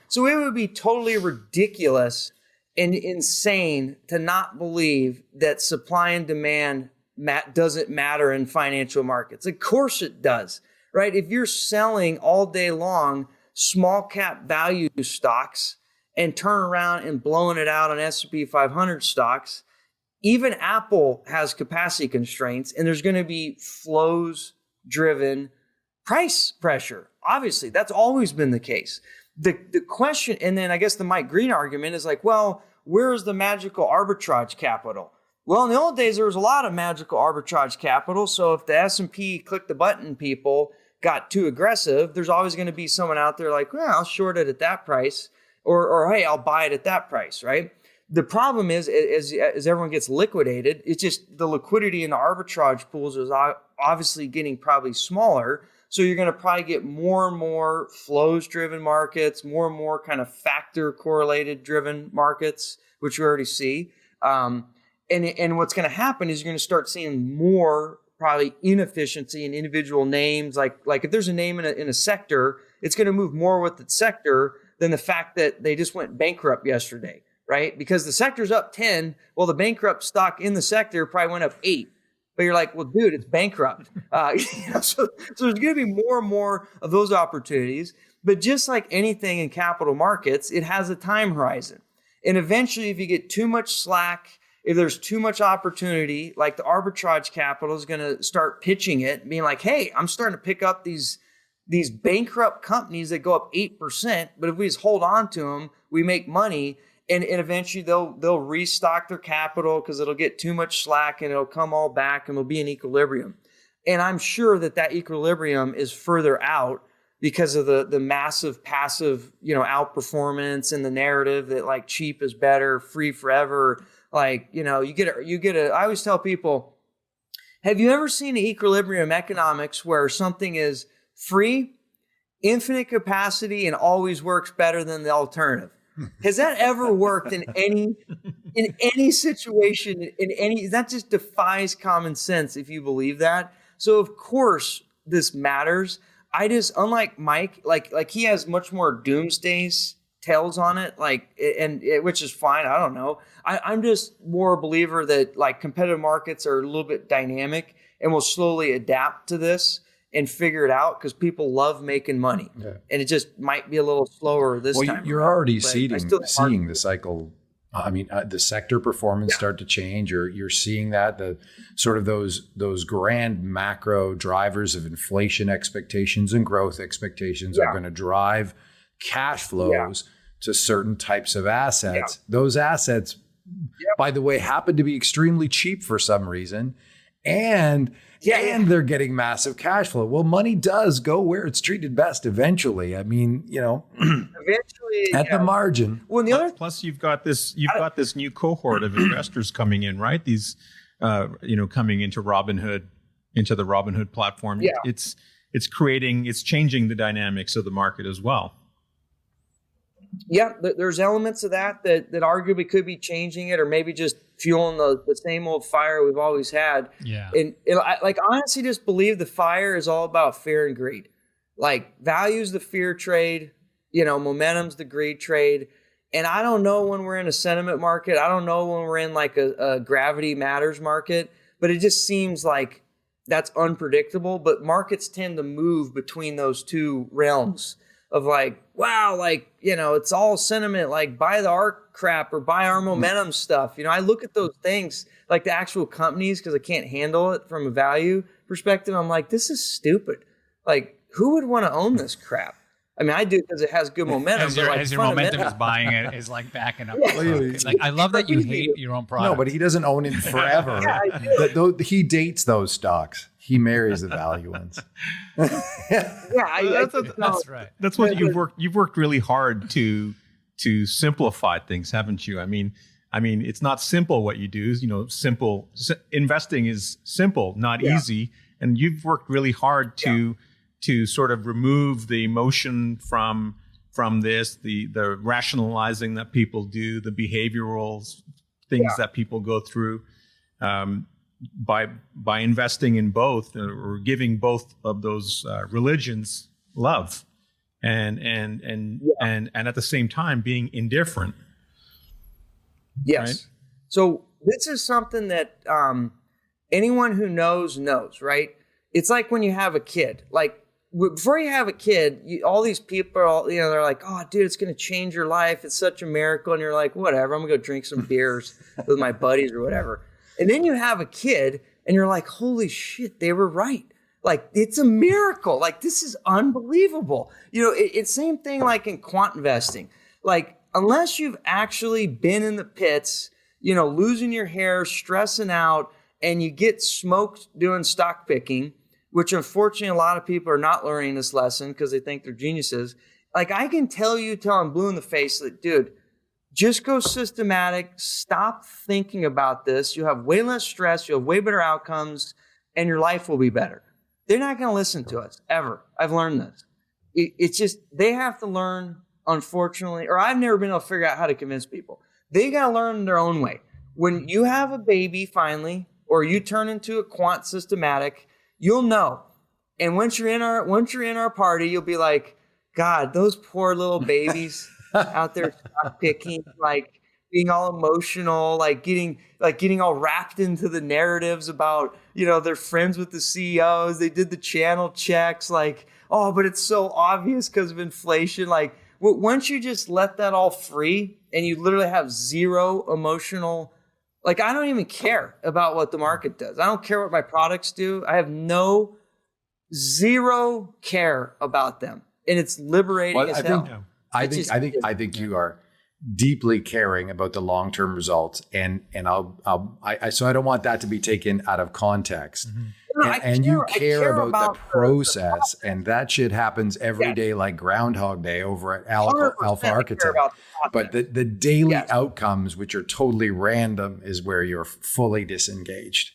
So it would be totally ridiculous and insane to not believe that supply and demand doesn't matter in financial markets. Of course it does, right? If you're selling all day long small cap value stocks and turn around and blowing it out on S&P 500 stocks, even Apple has capacity constraints, and there's going to be flows-driven price pressure. Obviously, that's always been the case. The question, and then I guess the Mike Green argument is like, well, where's the magical arbitrage capital? Well, in the old days, there was a lot of magical arbitrage capital. So if the S&P click the button people got too aggressive, there's always going to be someone out there like, well, I'll short it at that price, or hey, I'll buy it at that price, right? The problem is, as everyone gets liquidated, it's just the liquidity in the arbitrage pools is obviously getting probably smaller. So you're going to probably get more and more flows-driven markets, more and more kind of factor-correlated driven markets, which we already see. And what's going to happen is you're going to start seeing more probably inefficiency in individual names. Like if there's a name in a sector, it's going to move more with the sector than the fact that they just went bankrupt yesterday, right? Because the sector's up 10, well, the bankrupt stock in the sector probably went up 8. But you're like, well, dude, it's bankrupt. So there's going to be more and more of those opportunities. But just like anything in capital markets, it has a time horizon. And eventually, if you get too much slack, if there's too much opportunity, like the arbitrage capital is going to start pitching it, being like, hey, I'm starting to pick up these bankrupt companies that go up 8%, but if we just hold on to them, we make money. And eventually they'll restock their capital because it'll get too much slack and it'll come all back and it'll be in equilibrium. And I'm sure that equilibrium is further out because of the massive passive, outperformance and the narrative that like cheap is better, free forever. Like, you get a, I always tell people, have you ever seen an equilibrium economics where something is free, infinite capacity, and always works better than the alternative? Has that ever worked in any situation, that just defies common sense if you believe that. So of course this matters. Unlike Mike, like he has much more doomsday tales on it, which is fine. I don't know. I'm just more a believer that like competitive markets are a little bit dynamic and will slowly adapt to this and figure it out because people love making money. Yeah. And it just might be a little slower this time. Well, you're already seeing the cycle. The sector performance start to change. You're seeing that the sort of those grand macro drivers of inflation expectations and growth expectations are going to drive cash flows to certain types of assets. Yeah. Those assets, by the way, happen to be extremely cheap for some reason. And they're getting massive cash flow. Well, money does go where it's treated best eventually. Eventually at the margin. Well, plus you've got this new cohort of investors coming in, right? These coming into Robinhood, into the Robinhood platform. Yeah. It's changing the dynamics of the market as well. Yeah, there's elements of that arguably could be changing it, or maybe just fueling the same old fire we've always had. Yeah. And I honestly just believe the fire is all about fear and greed. Like value's the fear trade, momentum's the greed trade. And I don't know when we're in a sentiment market. I don't know when we're in like a gravity matters market, but it just seems like that's unpredictable. But markets tend to move between those two realms of like, wow, it's all sentiment, like buy the ARK crap or buy our momentum stuff. I look at those things like the actual companies because I can't handle it from a value perspective. I'm like, this is stupid. Like, who would want to own this crap? I mean, I do because it has good momentum. As your momentum is buying it, is like backing up. Like, I love that you hate your own product. No, but he doesn't own it forever. He dates those stocks. He marries the value ones. That's right. That's what you've worked really hard to simplify things, haven't you? I mean, it's not simple what you do. Investing is simple, not easy, and you've worked really hard to sort of remove the emotion from this, the rationalizing that people do, the behavioral things that people go through. By investing in both or giving both of those religions love and at the same time being indifferent. Yes. Right? So this is something that anyone who knows, right? It's like when you have a kid. Like before you have a kid, all these people, they're like, oh, dude, it's going to change your life. It's such a miracle. And you're like, whatever, I'm going to go drink some beers with my buddies or whatever. And then you have a kid and you're like, holy shit, they were right. Like, it's a miracle. Like, this is unbelievable. It's same thing like in quant investing. Like, unless you've actually been in the pits, losing your hair, stressing out, and you get smoked doing stock picking, which unfortunately a lot of people are not learning this lesson because they think they're geniuses. Like, I can tell you till I'm blue in the face that, dude, just go systematic. Stop thinking about this. You'll have way less stress. You'll have way better outcomes, and your life will be better. They're not going to listen to us ever. I've learned this. It's just they have to learn, unfortunately, or I've never been able to figure out how to convince people. They got to learn their own way. When you have a baby finally, or you turn into a quant systematic, you'll know. And once you're in our party, you'll be like, God, those poor little babies. Out there stock picking, like being all emotional, like getting all wrapped into the narratives about, they're friends with the CEOs. They did the channel checks, like, oh, but it's so obvious because of inflation. Like, once you just let that all free and you literally have zero emotional, like I don't even care about what the market does. I don't care what my products do. I have zero care about them. And it's liberating as hell. I think you are deeply caring about the long-term results, and so I don't want that to be taken out of context. And you care about the process, and that shit happens every day, like Groundhog Day over at Alpha Architect. But the daily outcomes, which are totally random, is where you're fully disengaged.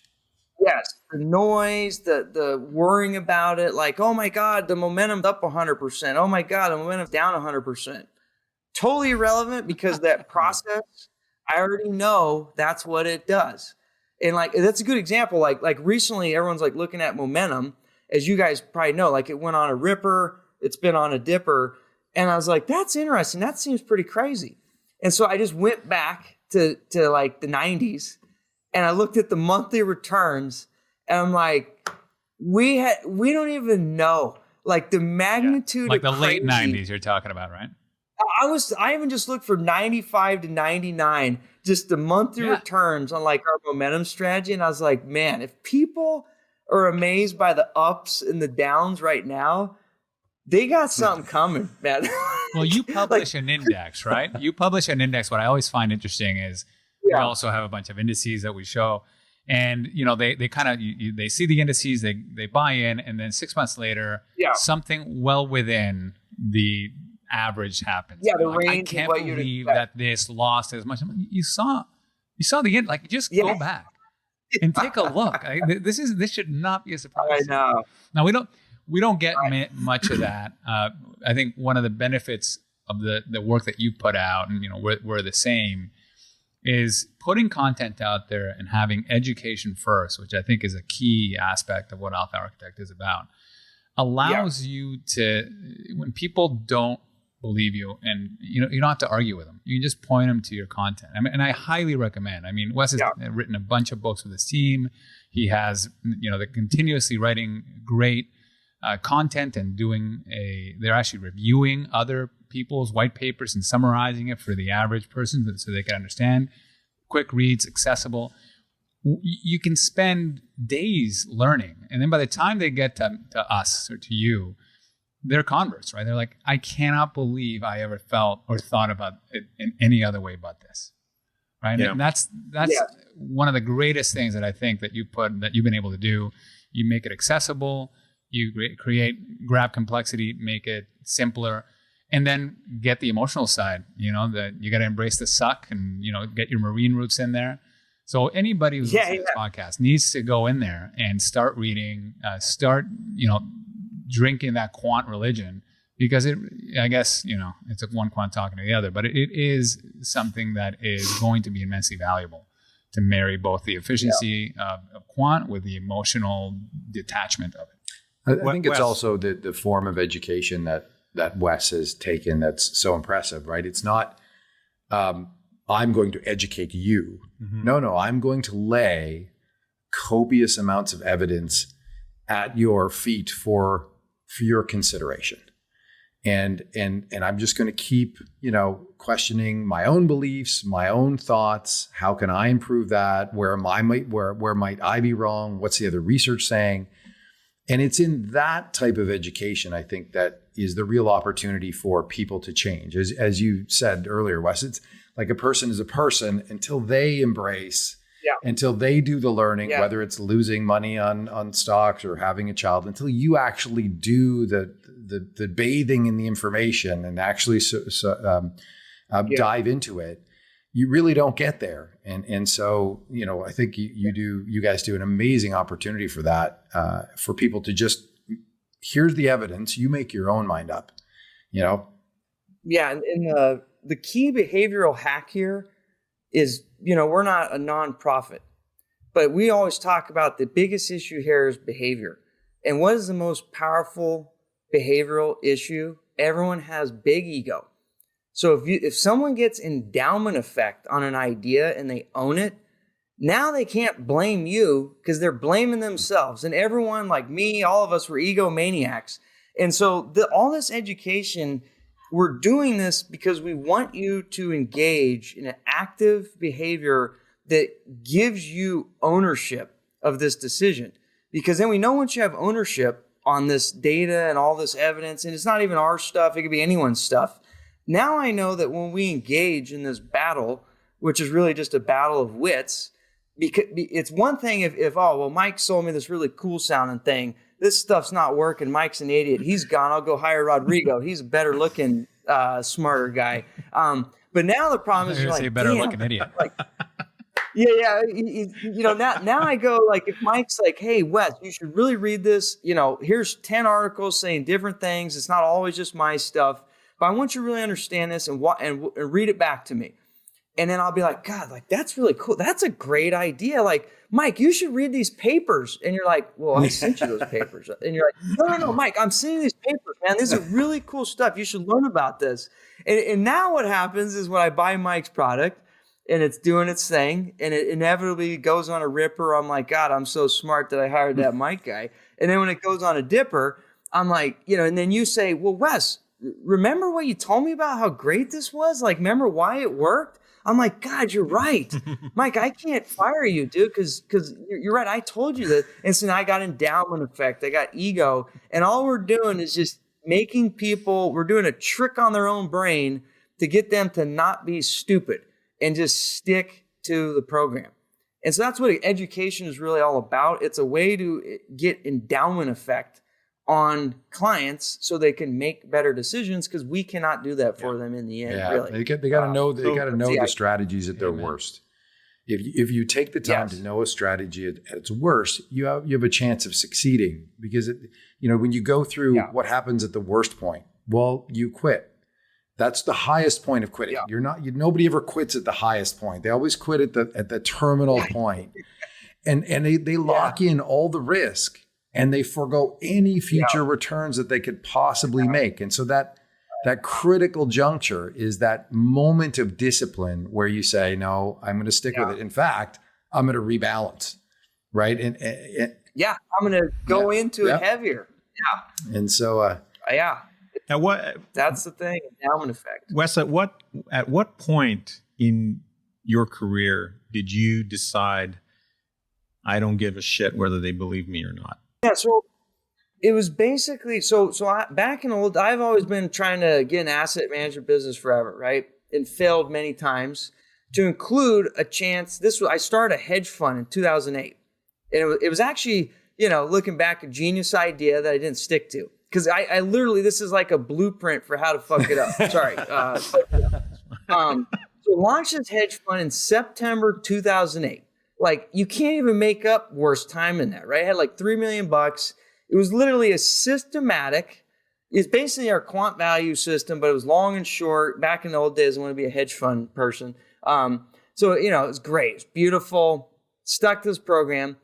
Yes, the noise, the worrying about it, like, oh my God, the momentum's up 100%. Oh my God, the momentum's down 100%. Totally irrelevant, because that process, I already know that's what it does. And like, that's a good example. Like recently, everyone's like looking at momentum, as you guys probably know, like it went on a ripper, it's been on a dipper. And I was like, that's interesting. That seems pretty crazy. And so I just went back to like the 90s and I looked at the monthly returns and I'm like, we don't even know like the magnitude like of the late 90s you're talking about, right? I even just looked for 95 to 99, just the monthly returns on like our momentum strategy. And I was like, man, if people are amazed by the ups and the downs right now, they got something coming, man. Well, you publish an index, right? You publish an index. What I always find interesting is we also have a bunch of indices that we show. And, you know, they kind of, they see the indices, they buy in, and then 6 months later, something well within the average happens. Yeah, the like, range. I can't believe that this lost as much. You saw the end. Like, just go back and take a look. This should not be a surprise. I know. Now we don't get much of that. I think one of the benefits of the work that you put out, and you know we're the same, is putting content out there and having education first, which I think is a key aspect of what Alpha Architect is about. Allows you to, when people don't believe you, and you don't have to argue with them. You can just point them to your content. I mean, and I highly recommend. I mean, Wes has written a bunch of books with his team. He has, they're continuously writing great content and they're actually reviewing other people's white papers and summarizing it for the average person so they can understand. Quick reads, accessible. You can spend days learning, and then by the time they get to us or to you, they're converts, right? They're like, I cannot believe I ever felt or thought about it in any other way but this, right? Yeah. And that's one of the greatest things that I think that you've been able to do. You make it accessible, you grab complexity, make it simpler, and then get the emotional side. That you got to embrace the suck and get your marine roots in there. So anybody who's listening to this podcast needs to go in there and start reading, drinking that quant religion, because I guess it's one quant talking to the other, but it is something that is going to be immensely valuable to marry both the efficiency of quant with the emotional detachment of it. I think it's also the form of education that Wes has taken that's so impressive, right? It's not, I'm going to educate you. Mm-hmm. No, I'm going to lay copious amounts of evidence at your feet for your consideration. And I'm just going to keep, questioning my own beliefs, my own thoughts. How can I improve that? Where might I be wrong? What's the other research saying? And it's in that type of education, I think, that is the real opportunity for people to change. As you said earlier, Wes, it's like a person is a person until they embrace, until they do the learning, whether it's losing money on stocks or having a child, until you actually do the bathing in the information and actually dive into it, you really don't get there. And so, I think you guys do an amazing opportunity for that, for people to just, here's the evidence, you make your own mind up, Yeah. And the key behavioral hack here is, we're not a nonprofit, but we always talk about the biggest issue here is behavior. And what is the most powerful behavioral issue? Everyone has big ego. So if someone gets endowment effect on an idea and they own it, now they can't blame you because they're blaming themselves. And everyone, like me, all of us, were egomaniacs. And so all this education we're doing this because we want you to engage in an active behavior that gives you ownership of this decision. Because then we know once you have ownership on this data and all this evidence, and it's not even our stuff, it could be anyone's stuff. Now I know that when we engage in this battle, which is really just a battle of wits, because it's one thing if Mike sold me this really cool sounding thing. This stuff's not working. Mike's an idiot. He's gone. I'll go hire Rodrigo. He's a better looking, smarter guy. But now the problem is, you're like, better looking idiot. Like, yeah. Now I go, like, if Mike's like, hey, Wes, you should really read this. Here's 10 articles saying different things. It's not always just my stuff, but I want you to really understand this and read it back to me. And then I'll be like, God, like, that's really cool. That's a great idea. Like, Mike, you should read these papers. And you're like, well, I sent you those papers. And you're like, no, Mike, I'm sending these papers, man. This is really cool stuff. You should learn about this. And now what happens is when I buy Mike's product and it's doing its thing and it inevitably goes on a ripper, I'm like, God, I'm so smart that I hired that Mike guy. And then when it goes on a dipper, I'm like, and then you say, well, Wes, remember what you told me about how great this was? Like, remember why it worked? I'm like, God, you're right. Mike, I can't fire you, dude, because you're right. I told you that. And so now I got endowment effect. I got ego. And all we're doing is just making people, we're doing a trick on their own brain to get them to not be stupid and just stick to the program. And so that's what education is really all about. It's a way to get endowment effect on clients so they can make better decisions, because we cannot do that for them in the end. Yeah, really. they got to know the strategies at their worst. If you take the time to know a strategy at its worst, you have a chance of succeeding, because when you go through what happens at the worst point, well, you quit. That's the highest point of quitting. Yeah. Nobody ever quits at the highest point. They always quit at the terminal point, and they lock in all the risk. And they forego any future returns that they could possibly make. And so that critical juncture is that moment of discipline where you say, no, I'm going to stick with it. In fact, I'm going to rebalance, right? And I'm going to go into it heavier. Yeah. And so, that's the thing, endowment effect. Wes, at what point in your career did you decide, I don't give a shit whether they believe me or not? Yeah, so it was basically, I've always been trying to get an asset management business forever, right? And failed many times, to include a chance. I started a hedge fund in 2008. And it was actually, looking back, a genius idea that I didn't stick to. Because I literally, this is like a blueprint for how to fuck it up. Sorry. So launched this hedge fund in September 2008. Like, you can't even make up worse time than that, right? I had like $3 million. It was literally it's basically our quant value system, but it was long and short. Back in the old days, I want to be a hedge fund person. So, it was great. It's beautiful. Stuck to this program.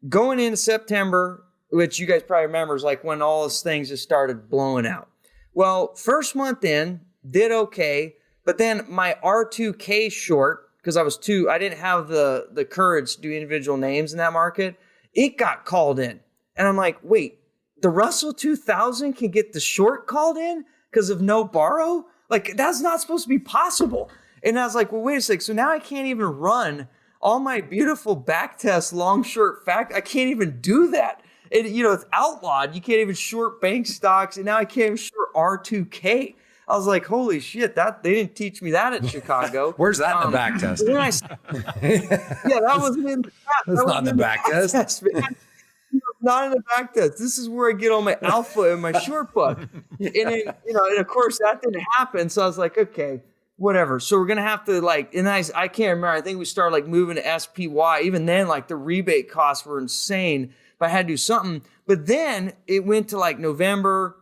Going into September, which you guys probably remember, is like when all those things just started blowing out. Well, first month in, did okay. But then my R2K short, because I didn't have the courage to do individual names in that market. It got called in. And I'm like, wait, the Russell 2000 can get the short called in because of no borrow? Like, that's not supposed to be possible. And I was like, well, wait a sec. So now I can't even run all my beautiful backtest long short fact. I can't even do that. It's outlawed. You can't even short bank stocks. And now I can't even short R2K. I was like, holy shit, they didn't teach me that at Chicago. Where's that in the back test? That wasn't in the test. That's not in the back test. Not in the back test. This is where I get all my alpha in my short book. And then, and of course that didn't happen. So I was like, okay, whatever. So we're going to have to I can't remember. I think we started moving to SPY. Even then, the rebate costs were insane, but I had to do something. But then it went to November,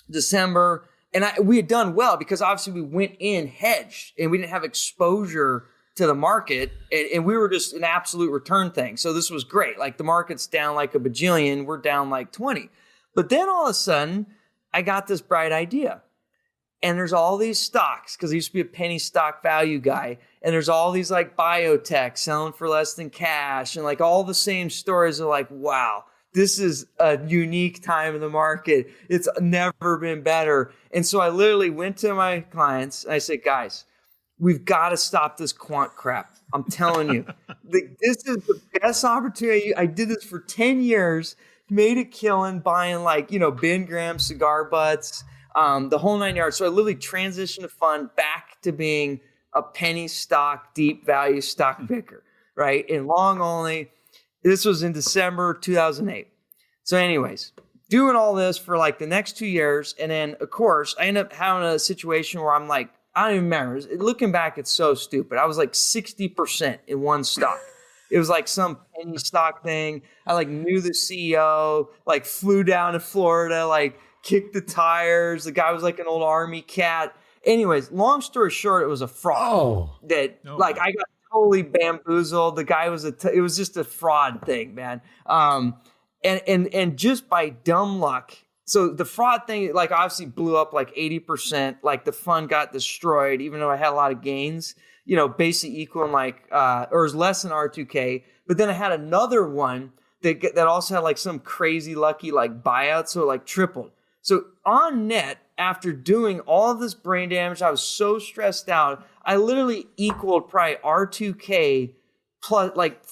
December. And we had done well because obviously we went in hedged and we didn't have exposure to the market, and we were just an absolute return thing. So this was great. The market's down a bajillion, we're down 20. But then all of a sudden, I got this bright idea. And there's all these stocks, because I used to be a penny stock value guy. And there's all these biotech selling for less than cash, and all the same stories are wow, this is a unique time in the market. It's never been better. And so I literally went to my clients. And I said, guys, we've got to stop this quant crap. I'm telling you, this is the best opportunity. I did this for 10 years, made a killing buying Ben Graham cigar butts, the whole 9 yards. So I literally transitioned the fund back to being a penny stock, deep value stock picker, right? And long only. This was in December 2008. So anyways, doing all this for the next 2 years. And then, of course, I ended up having a situation where I'm like, I don't even remember. Looking back, it's so stupid. I was 60% in one stock. It was some penny stock thing. I knew the CEO, flew down to Florida, kicked the tires. The guy was an old army cat. Anyways, long story short, it was a fraud I got totally bamboozled. The guy was it was just a fraud thing, man. And just by dumb luck. So the fraud thing, obviously blew up 80%. The fund got destroyed, even though I had a lot of gains, basically equaling or it was less than R2K. But then I had another one that also had some crazy lucky buyout. So it tripled. So on net, after doing all of this brain damage, I was so stressed out. I literally equaled probably R2K plus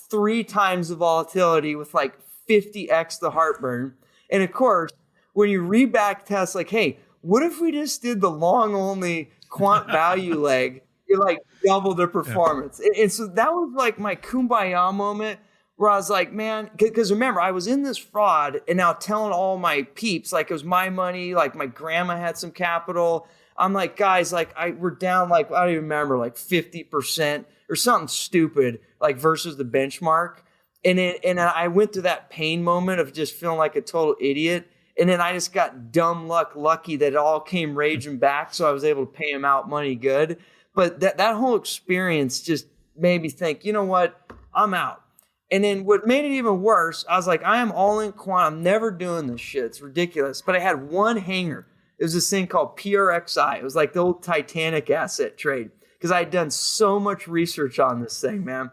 3 times the volatility with 50x the heartburn. And of course, when you reback test, hey, what if we just did the long only quant value leg? It doubled the performance. Yeah. And so that was my kumbaya moment where I was man, because remember, I was in this fraud and now telling all my peeps, it was my money, my grandma had some capital. I'm guys, we're down, I don't even remember, 50% or something stupid, versus the benchmark. And I went through that pain moment of just feeling like a total idiot. And then I just got lucky that it all came raging back. So I was able to pay him out money good. But that whole experience just made me think, you know what? I'm out. And then what made it even worse, I was I am all in quant. I'm never doing this shit. It's ridiculous. But I had one hanger. It was this thing called PRXI. It was the old Titanic asset trade. Because I had done so much research on this thing, man.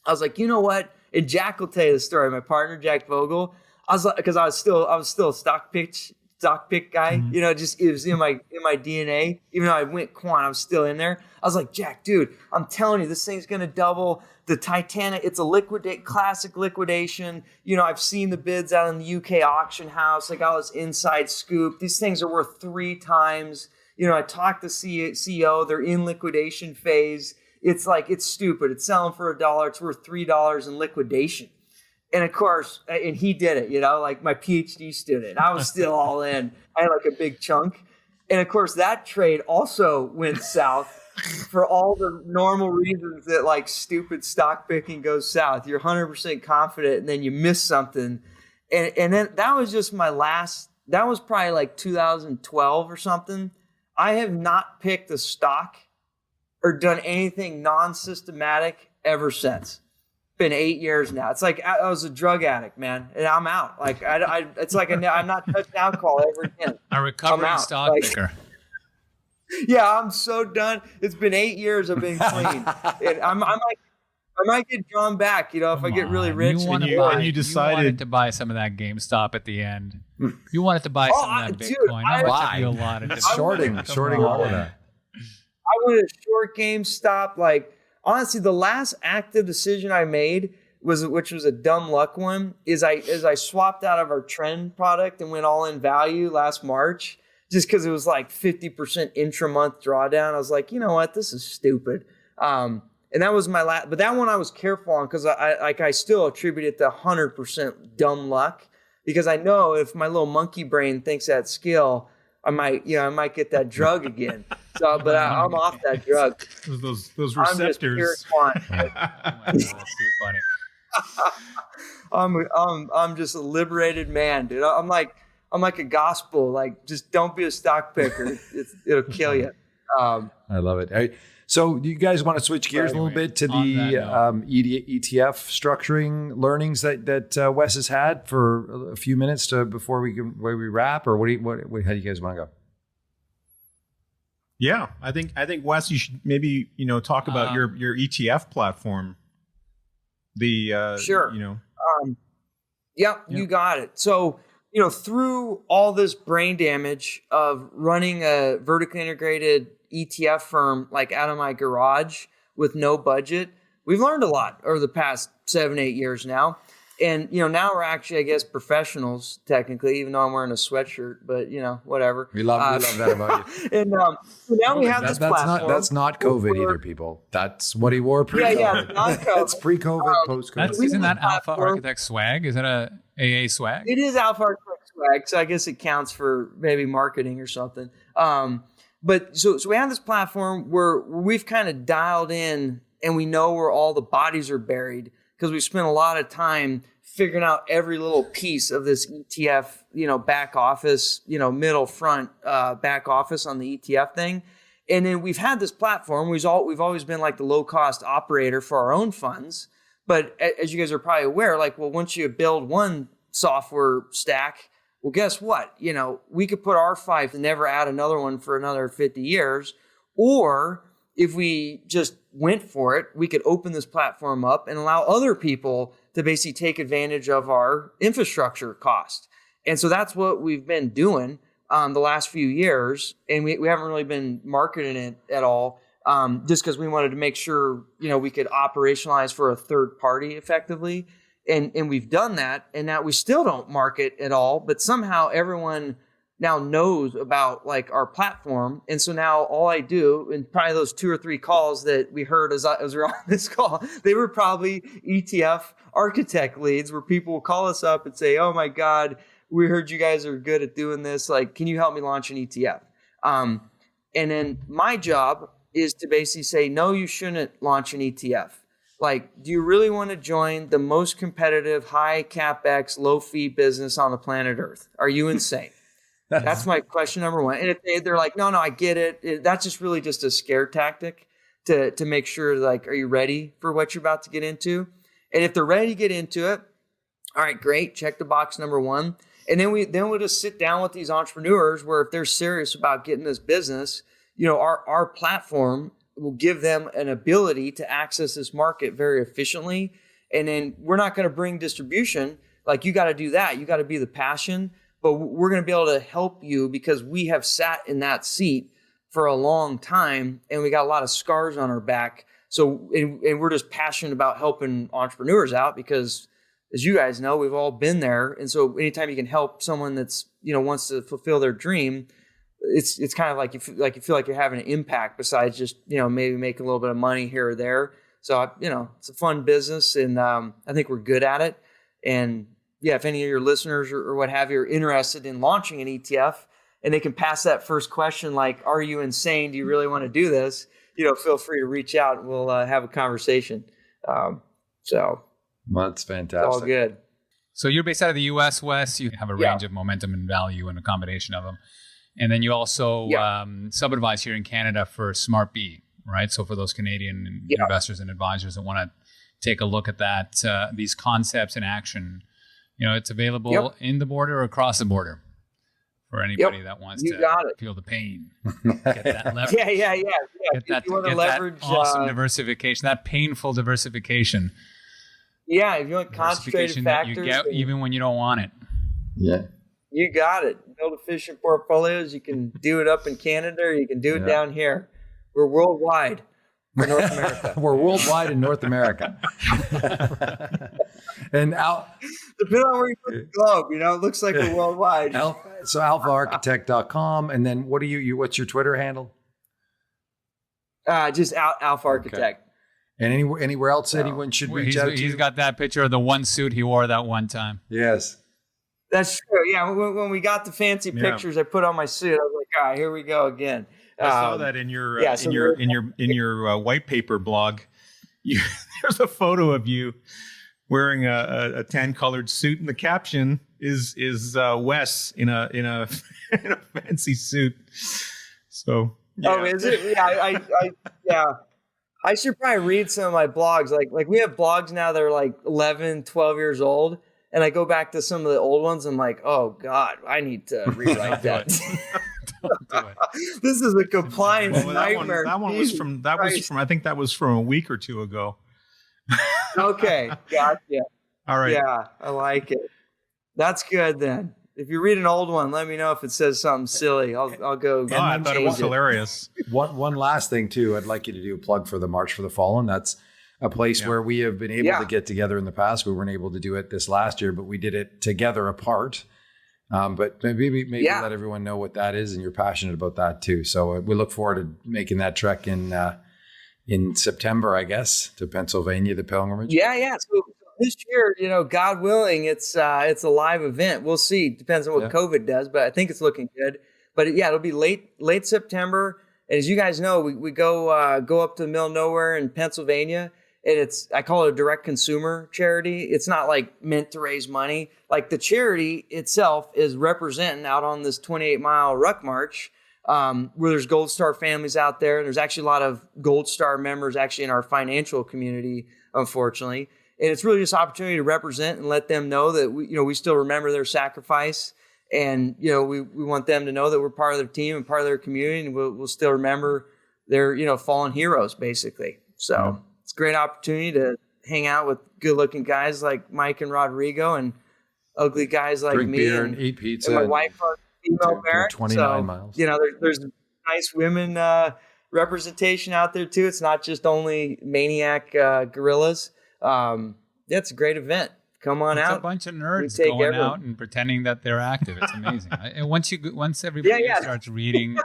I was you know what? And Jack will tell you the story. My partner, Jack Vogel, I was because I was still a stock pick guy. Mm-hmm. Just it was in my DNA. Even though I went quant, I was still in there. I was Jack, dude, I'm telling you, this thing's gonna double. The Titanic, it's a classic liquidation. I've seen the bids out in the UK auction house. I got this inside scoop. These things are worth 3 times. I talked to CEO. They're in liquidation phase. It's it's stupid. It's selling for $1. It's worth $3 in liquidation. And of course, and he did it, my PhD student. I was still all in. I had a big chunk. And of course, that trade also went south for all the normal reasons that stupid stock picking goes south. You're 100% confident and then you miss something. And then that was just that was probably 2012 or something. I have not picked a stock or done anything non-systematic ever since. Been 8 years now. It's I was a drug addict, man, and I'm out. It's I'm not touching alcohol ever again. A recovering stock picker. Yeah, I'm so done. It's been 8 years of being clean, and I might get drawn back. If I get really rich. You decided to buy some of that GameStop at the end. You wanted to buy some of that Bitcoin. How much have you allotted? Shorting all of that. I wanted to short GameStop. Honestly, the last active decision I made which was a dumb luck one, is I swapped out of our trend product and went all in value last March, just because it was 50% intra-month drawdown. I was like, you know what, this is stupid. And that was my last, but that one I was careful on because I still attribute it to 100% dumb luck, because I know if my little monkey brain thinks that skill, I might get that drug again. So, but I'm off that drug. Those receptors. I'm just pure quant. Oh my God, that's too funny. I'm just a liberated man, dude. I'm like a gospel. Just don't be a stock picker. It'll kill you. I love it. So do you guys want to switch gears a little bit to the ETF structuring learnings that Wes has had for a few minutes before we wrap, or how do you guys want to go? Yeah, I think Wes, you should maybe talk about your ETF platform. Sure. Yep, you got it. So, through all this brain damage of running a vertically integrated ETF firm like out of my garage with no budget, we've learned a lot over the past 7-8 years now. And, now we're actually, I guess, professionals, technically, even though I'm wearing a sweatshirt, but, whatever. We love that about you. And so now we have this platform. That's not COVID either, people. That's what he wore pre-COVID. Yeah, it's not COVID. That's pre-COVID, post-COVID. Isn't that Alpha Architect swag? Is that a AA swag? It is Alpha Architect swag, so I guess it counts for maybe marketing or something. But so we have this platform where we've kind of dialed in and we know where all the bodies are buried, because we spent a lot of time figuring out every little piece of this ETF, back office, middle front, back office on the ETF thing. And then we've had this platform. We've always been like the low cost operator for our own funds. But as you guys are probably aware, once you build one software stack, well, guess what? We could put our 5 and never add another one for another 50 years. Or if we just went for it, we could open this platform up and allow other people to basically take advantage of our infrastructure cost. And so that's what we've been doing the last few years. And we haven't really been marketing it at all, just because we wanted to make sure, we could operationalize for a third party effectively. And we've done that. And now we still don't market at all, but somehow everyone now knows about our platform. And so now all I do, and probably those 2 or 3 calls that we heard as we were on this call, they were probably ETF architect leads where people will call us up and say, oh my God, we heard you guys are good at doing this. Can you help me launch an ETF? And then my job is to basically say, no, you shouldn't launch an ETF. Do you really want to join the most competitive, high CapEx, low fee business on the planet Earth? Are you insane? That's my question number one. And if they're like, no, I get it. That's just a scare tactic to make sure, are you ready for what you're about to get into? And if they're ready to get into it, all right, great. Check the box number 1. And then we'll just sit down with these entrepreneurs where if they're serious about getting this business, our platform will give them an ability to access this market very efficiently. And then we're not going to bring distribution. You got to do that. You got to be the passion. But we're going to be able to help you because we have sat in that seat for a long time and we got a lot of scars on our back. So, and we're just passionate about helping entrepreneurs out because, as you guys know, we've all been there. And so anytime you can help someone that's, wants to fulfill their dream, it's kind of you feel like you're having an impact besides just, maybe making a little bit of money here or there. So, it's a fun business and I think we're good at it. And yeah, if any of your listeners or what have you are interested in launching an ETF and they can pass that first question, are you insane? Do you really want to do this? Feel free to reach out and we'll have a conversation. So that's fantastic. It's all good. So you're based out of the US, Wes. You have a range of momentum and value and a combination of them. And then you also sub-advise here in Canada for Smart B, right? So for those Canadian investors and advisors that want to take a look at that, these concepts in action, it's available in the border or across the border for anybody that wants to feel the pain. Get that leverage. Yeah. Get that awesome diversification, that painful diversification. Yeah, if you want concentrated factors. That you get even when you don't want it. Yeah. You got it. Build efficient portfolios. You can do it up in Canada or you can do it down here. We're worldwide for North America. We're worldwide in North America. And depending on where you put the globe, it looks like we're worldwide. So alphaarchitect.com. And then what's your Twitter handle? Just Alpha Architect. Okay. And anywhere else anyone should reach out to? He's got that picture of the one suit he wore that one time. Yes. That's true. Yeah. When we got the fancy pictures I put on my suit, I was like, all right, here we go again. I saw that in your in your white paper blog. There's a photo of you wearing a tan colored suit, and the caption is Wes in a in a fancy suit. So oh, is it? Yeah, I should probably read some of my blogs. Like we have blogs now that are 11, 12 years old, and I go back to some of the old ones. I'm like, oh God, I need to rewrite that. Don't do it. This is a compliance nightmare. That one was from I think that was from a week or two ago. Okay, gotcha. All right. Yeah, I like it. That's good then. If you read an old one, let me know if it says something silly. I'll go. Oh, I thought it was hilarious. One last thing too, I'd like you to do a plug for the March for the Fallen. That's a place where we have been able to get together in the past. We weren't able to do it this last year, but we did it together apart. But maybe let everyone know what that is, and you're passionate about that too. So we look forward to making that trek in September, I guess, to Pennsylvania, the pilgrimage. Yeah. So this year, God willing, it's a live event. We'll see. Depends on what COVID does, but I think it's looking good. But it'll be late September. And as you guys know, we go up to the middle of nowhere in Pennsylvania, and I call it a direct consumer charity. It's not like meant to raise money. Like the charity itself is representing out on this 28-mile ruck march, where there's Gold Star families out there. There's actually a lot of Gold Star members actually in our financial community, unfortunately. And it's really just an opportunity to represent and let them know that we still remember their sacrifice. And, we want them to know that we're part of their team and part of their community, and we'll still remember their, fallen heroes, basically. So it's a great opportunity to hang out with good-looking guys like Mike and Rodrigo, and ugly guys like drink me beer and eat pizza. And my wife are female parent. 29 miles. There's nice women representation out there too. It's not just only maniac gorillas. It's a great event. Come on out. It's a bunch of nerds going out and pretending that they're active. It's amazing. And once everybody starts reading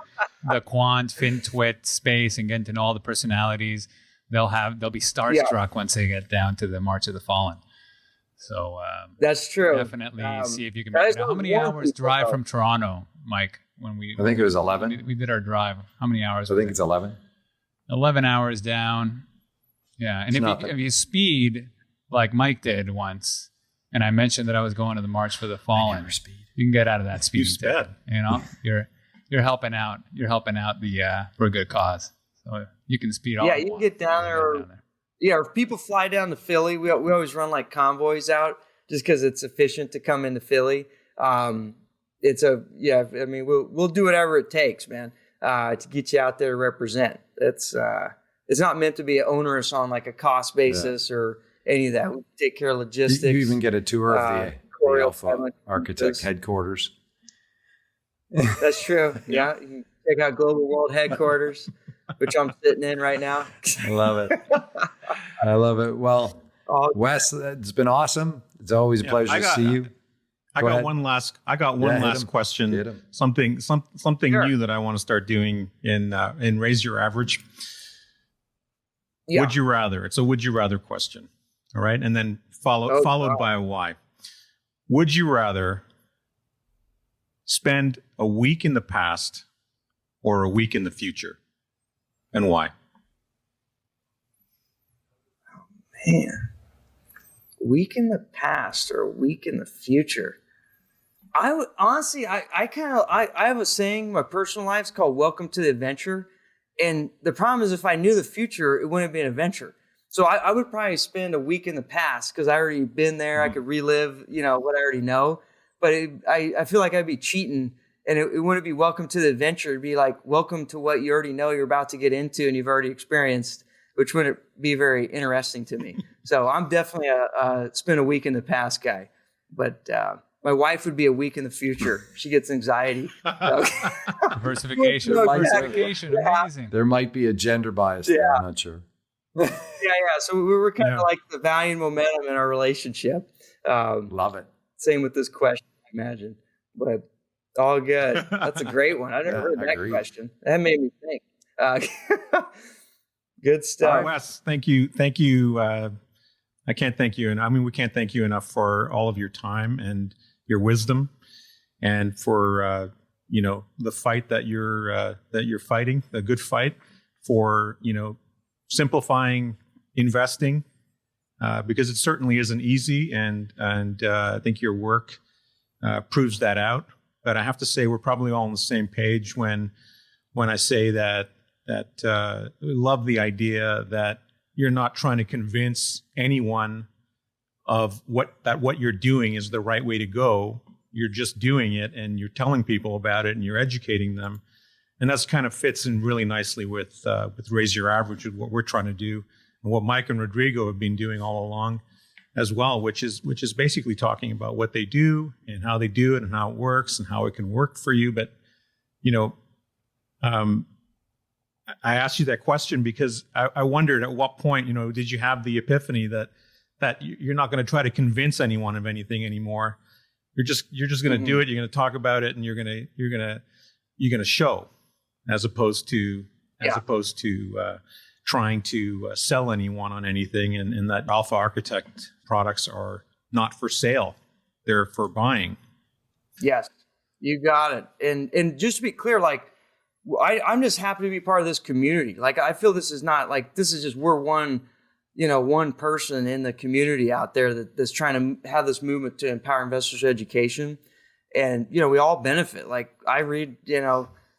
the quant, FinTwit space and getting to know all the personalities, they'll be starstruck once they get down to the March of the Fallen. So that's true. Definitely see if you can make it. How many hours drive from Toronto, Mike? I think it was 11. We did our drive. How many hours? I think it's 11. 11 hours down. Yeah, and if you speed like Mike did once, and I mentioned that I was going to the March for the Fallen, you can get out of that speed. You're helping out. You're helping out for a good cause. So you can speed off. Yeah, you can get down there. If people fly down to Philly, we always run like convoys out just because it's efficient to come into Philly. We'll do whatever it takes, man, to get you out there to represent. It's not meant to be onerous on like a cost basis or any of that. We take care of logistics. You even get a tour of the Alpha Architect headquarters. That's true. Yeah. You can check out Global World Headquarters, which I'm sitting in right now. I love it. I love it. Well, Wes, it's been awesome. It's always a pleasure to see you. I got one last question. Something new that I want to start doing in Raise Your Average. Yeah. Would you rather? It's a would you rather question. All right. And then followed by a why. Would you rather spend a week in the past or a week in the future? And why? Oh, man. A week in the past or a week in the future? I would honestly, I have a saying in my personal life. It's called "Welcome to the Adventure." And the problem is, if I knew the future, it wouldn't be an adventure. So I would probably spend a week in the past because I already been there. I could relive, what I already know. But I feel like I'd be cheating, and it wouldn't be welcome to the adventure. It'd be like welcome to what you already know you're about to get into and you've already experienced, which wouldn't be very interesting to me. So I'm definitely a spend a week in the past guy. But my wife would be a week in the future. She gets anxiety. Diversification. Amazing. There might be a gender bias there. I'm not sure. Yeah. So we were kind of like the value and momentum in our relationship. Love it. Same with this question, I imagine. But all good. That's a great one. I never heard that question. That made me think. Good stuff. Wes, thank you. I can't thank you. And I mean, we can't thank you enough for all of your time and your wisdom and for, the fight that you're fighting, a good fight for, simplifying investing, because it certainly isn't easy. And I think your work proves that out. But I have to say, we're probably all on the same page when I say that we love the idea that you're not trying to convince anyone of what you're doing is the right way to go. You're just doing it, and you're telling people about it, and you're educating them. And that's kind of fits in really nicely with Raise Your Average, with what we're trying to do and what Mike and Rodrigo have been doing all along. as well, which is basically talking about what they do and how they do it and how it works and how it can work for you. But I asked you that question because I wondered at what point, did you have the epiphany that you're not going to try to convince anyone of anything anymore. You're just going to do it. You're going to talk about it, and you're going to show, as opposed to trying to sell anyone on anything. And that Alpha Architect products are not for sale; they're for buying. Yes, you got it. And just to be clear, like I'm just happy to be part of this community. Like I feel this is not like this is just we're one person in the community out there that's trying to have this movement to empower investors through education. And, we all benefit. Like I read,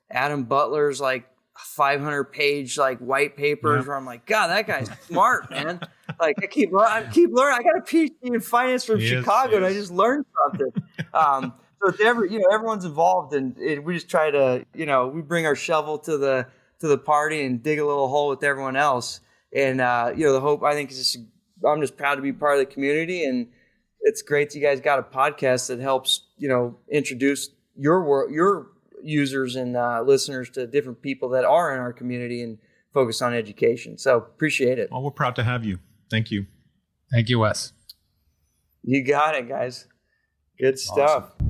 Adam Butler's like 500 page, like white papers where I'm like, God, that guy's smart, man. Like I keep learning. I got a PhD in finance from Chicago and I just learned something. So it's everyone's involved and we just try to, we bring our shovel to the party and dig a little hole with everyone else. And, the hope, I think, is just, I'm just proud to be part of the community. And it's great that you guys got a podcast that helps, introduce your users and listeners to different people that are in our community and focus on education. So appreciate it. Well, we're proud to have you. Thank you. Thank you, Wes. You got it, guys. Good stuff. Awesome.